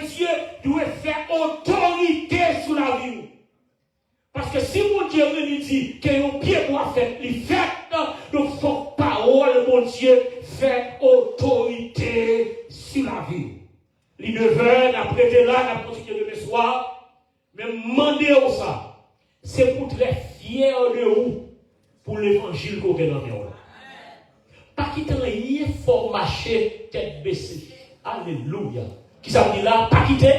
Dieu doit faire autorité sur la vie. Parce que si mon Dieu me dit que un pied doit faire, il fait, donc faut parole, mon Dieu, fait autorité sur la vie. Les 9h, après de là, on continue demain soir, mais demandez au ça. C'est pour très fier de vous pour l'évangile qu'on est dans le monde. Pas quitter rien, faut marcher tête baissée. Alléluia. Qui ça dit là? Pas quitter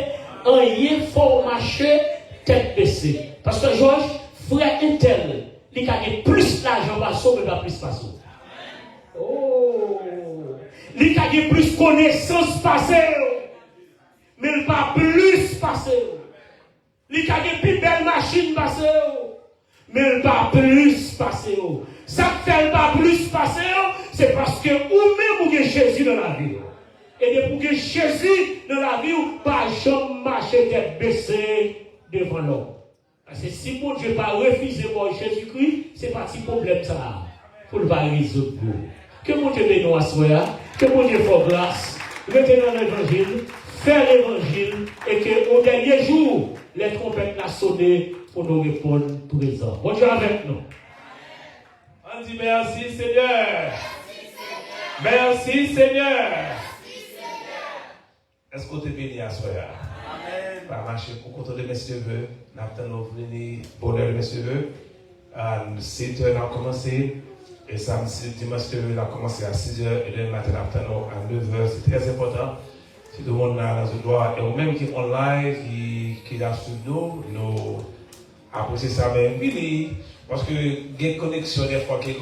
rien, faut marcher tête baissée. Parce que Georges, frère intel, il a plus d'argent passé, mais pas plus passé. Oh! Il a plus connaissance passée, mais il pas plus passé. Il a plus belle machine passée, mais il pas plus passé. Ça fait pas plus passé, c'est parce que ou même vous avez Jésus dans la vie. Et pour que Jésus dans la vie, pas jamais marcher tête baissée devant l'homme. Parce que si mon Dieu pas refuser pour Jésus-Christ, c'est pas si problème ça. Pour le pas résoudre. Que mon Dieu bénisse à soi, que mon Dieu fasse grâce, mettez dans l'évangile, faire l'évangile, et que au dernier jour, les trompettes la sonner pour nous répondre présent. Bon Dieu avec nous. On dit merci Seigneur. Merci Seigneur. Est-ce que tu es béni à soi? Amen. Par marcher pour compter de mes cheveux. Nous avons venu bonheur de mes cheveux. À 7h, on a commencé. Et samedi, dimanche, on a commencé à 6h. Et le matin, nous avons à 9h. C'est très important. Si tout le monde a dans le droit. Et même qui est online, qui a sur nous, nous apprécions ça. Mais oui, parce que il y a une connexion des fois, des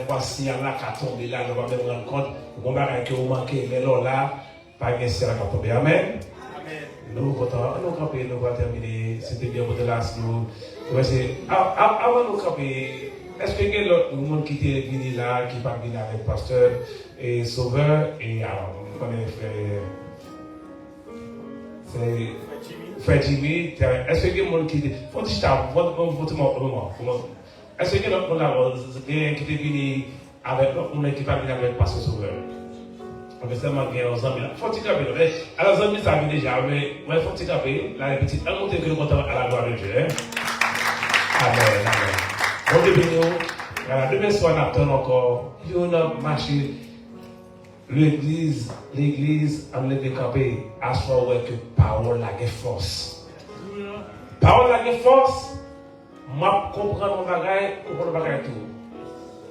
fois, si y a là qui tombe là, nous allons même rendre compte. On va que vous manquez. Mais là, pas de ciel qui tombe. Amen. Nous comptons, nous camper, nous allons terminer. C'était bien pour de là. Avant de camper, est-ce qu'il y a d'autres monde qui est venu là, qui va venir avec pasteur et sauveur et frère Jimmy? Est-ce qu'il y a des gens qui est venu? Est-ce qu'il y a d'autres monde qui est venu avec qui va venir avec pasteur sauveur? On seulement gagner aux amis. Faut-il caper? Alors, les amis, ça vient déjà, mais faut-il caper? La petite, un côté que nous comptons à la gloire de Dieu. Amen, amen. Bon Dieu béni. Voilà, demain soir, nous attendons encore. On a marché l'église, on a décampé. À ce moment que parole a force. Parole a force. Moi, comprendre mon bagage, tout.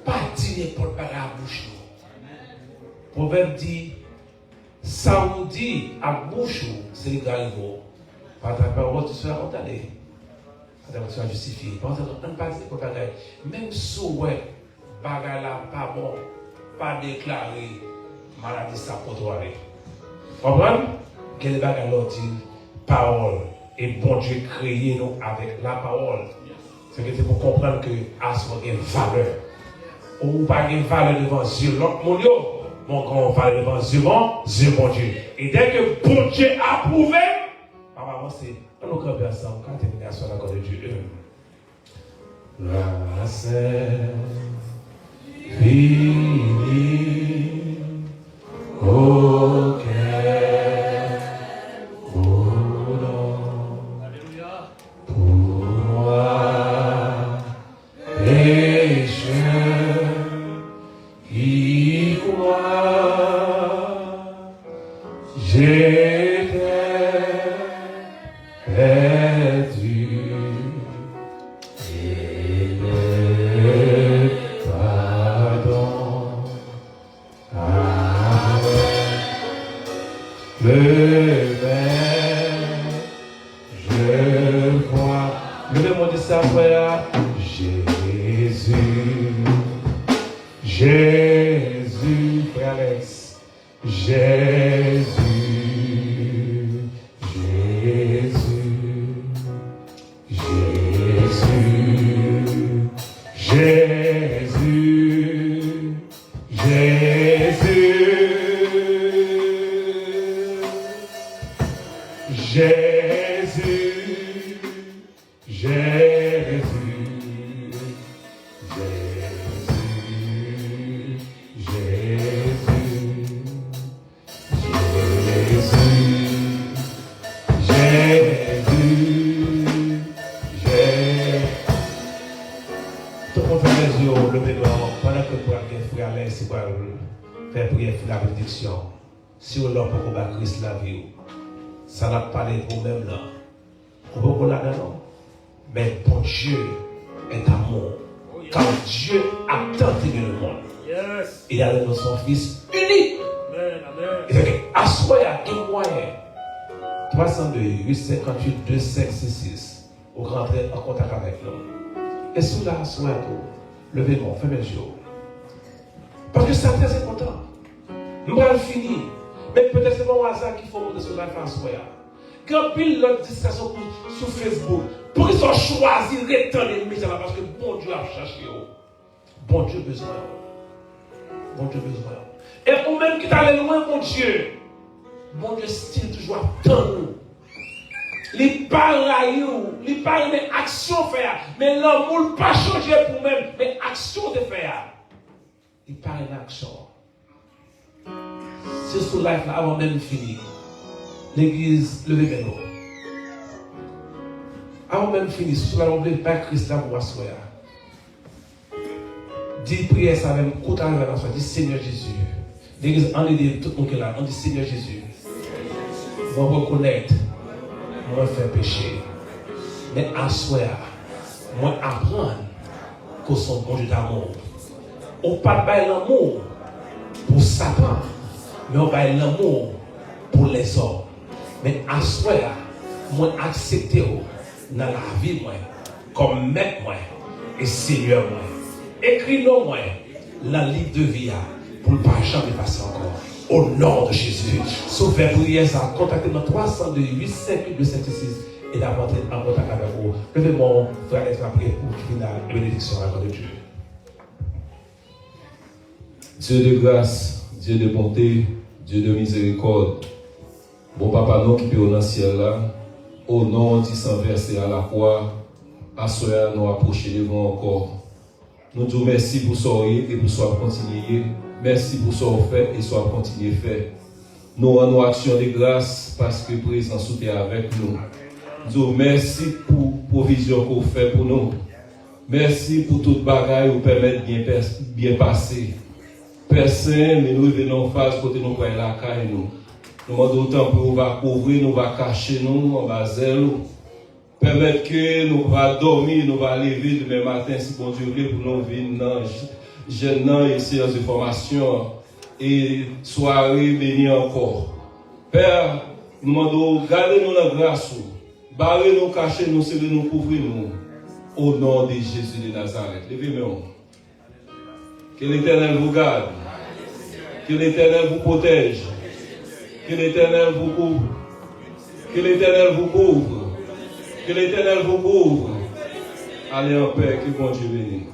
Pas dire pour le bagage à bouche. Proverbe dit, ça vous dit à bouche, c'est le garigot. Par ta parole, tu seras condamné. Tu seras justifié. Par ta parole, pour bagaille. Même si ouais, bagaille là, pas bon, pas déclaré, maladie ça pour toi. Vous comprenez? Quel bagaille l'on dit, parole. Et bon Dieu créé nous avec la parole. C'est pour comprendre que à ce moment il y a une valeur. Ou pas une valeur devant Dieu. L'autre monde, mon grand valeur devant Dieu, bon Dieu. Et dès que bon Dieu a approuvé, on va avancer. On nous camper ensemble quand tu es sur la côte de Dieu. La Sainte Fille au cœur pour moi, pécheur qui croit, j'étais perdu. Je crois. Levez-moi de sa frère. Jésus, Jésus, frère Alex. Jésus, Jésus, Jésus, Jésus, Jésus. Jésus, Jésus, Jésus, Jésus, Jésus. J'ai. Tout le monde fait les yeux, levez pendant que pour frère Alain, c'est quoi faire prière pour la bénédiction. Si on l'a pour combattre Christ la vie, ça n'a pas parlé de vous-même là. On peut qu'on l'a non. Mais bon Dieu est amour. Car Dieu a tant aimé le monde. Il a donné son Fils unique. Il fait qu'assoyer un moyen. 302, 858, 266. Vous rentrez en contact avec nous. Et sous la assoyer tout, levez-moi, fermez les yeux. Parce que c'est très important. Nous allons finir. Mais peut-être c'est mon hasard qu'il faut monter sur la face. Quand pile l'autre discussion sur Facebook, pour qu'ils soient choisis, rétendre l'ennemi, c'est parce que bon Dieu a cherché. Bon Dieu besoin. Bon Dieu besoin. Et pour même qui t'allait loin, mon Dieu, bon Dieu style toujours attend nous. Il parle à nous, il parle mais action faire. Mais l'amour ne pas changer pour même, mais action de faire. Il parle d'action. C'est sous life là, avant même fini. L'église, levez nous. Avant même fini, sous la levée, Père Christ là pour asseoir. Dis prière ça même, côté à la dis Seigneur Jésus. L'église, on dit tout le monde qui est là, on dit Seigneur Jésus. Moi reconnaître, moi faire péché. Mais asseoir, moi apprendre que son bon Dieu d'amour. On ne parle pas l'amour pour Satan, mais on parle l'amour pour les hommes. Mais asseoir, moi accepter dans la vie moi, comme maître moi et Seigneur moi. Écris-le moi dans le livre de vie pour ne pas jamais passer encore. Au nom de Jésus. Sauvez prière ça. Contactez-moi 302 858 256 et d'apporter en contact avec vous. Levez-moi, frère, être après pour finir la bénédiction à de Dieu. Dieu de grâce, Dieu de bonté, Dieu de miséricorde. Bon papa, nous qui sommes dans le ciel là, au nom de sans verser à la croix, à cela nous approcher devant encore. Nous disons merci pour ce et pour ce continuer. Merci pour ce fait et ce continuer faire. Nous rendons action de grâce parce que présent est avec nous. Nous disons merci pour la provision qu'on fait pour nous. Merci pour toute bagaille qui nous permet de bien passer. Père Saint, mais nous venons en face côté nous pour la caille nous. Nous demandons autant pour nous va couvrir, nous va cacher nous, on va zèle. Permettre que nous va dormir, nous va lever demain matin si bon Dieu veut pour nous venir dans jeune et séance de formation et soirée bénie encore. Père, nous demandons garder nous la grâce, barrer nous, cacher nous, serrer nous, couvrir nous. Au nom de Jésus de Nazareth. Levez-moi. Que l'Éternel vous garde. Que l'Éternel vous protège. Que l'Éternel vous couvre. Que l'Éternel vous couvre. Que l'Éternel vous couvre. Allez en paix, que bon Dieu bénisse.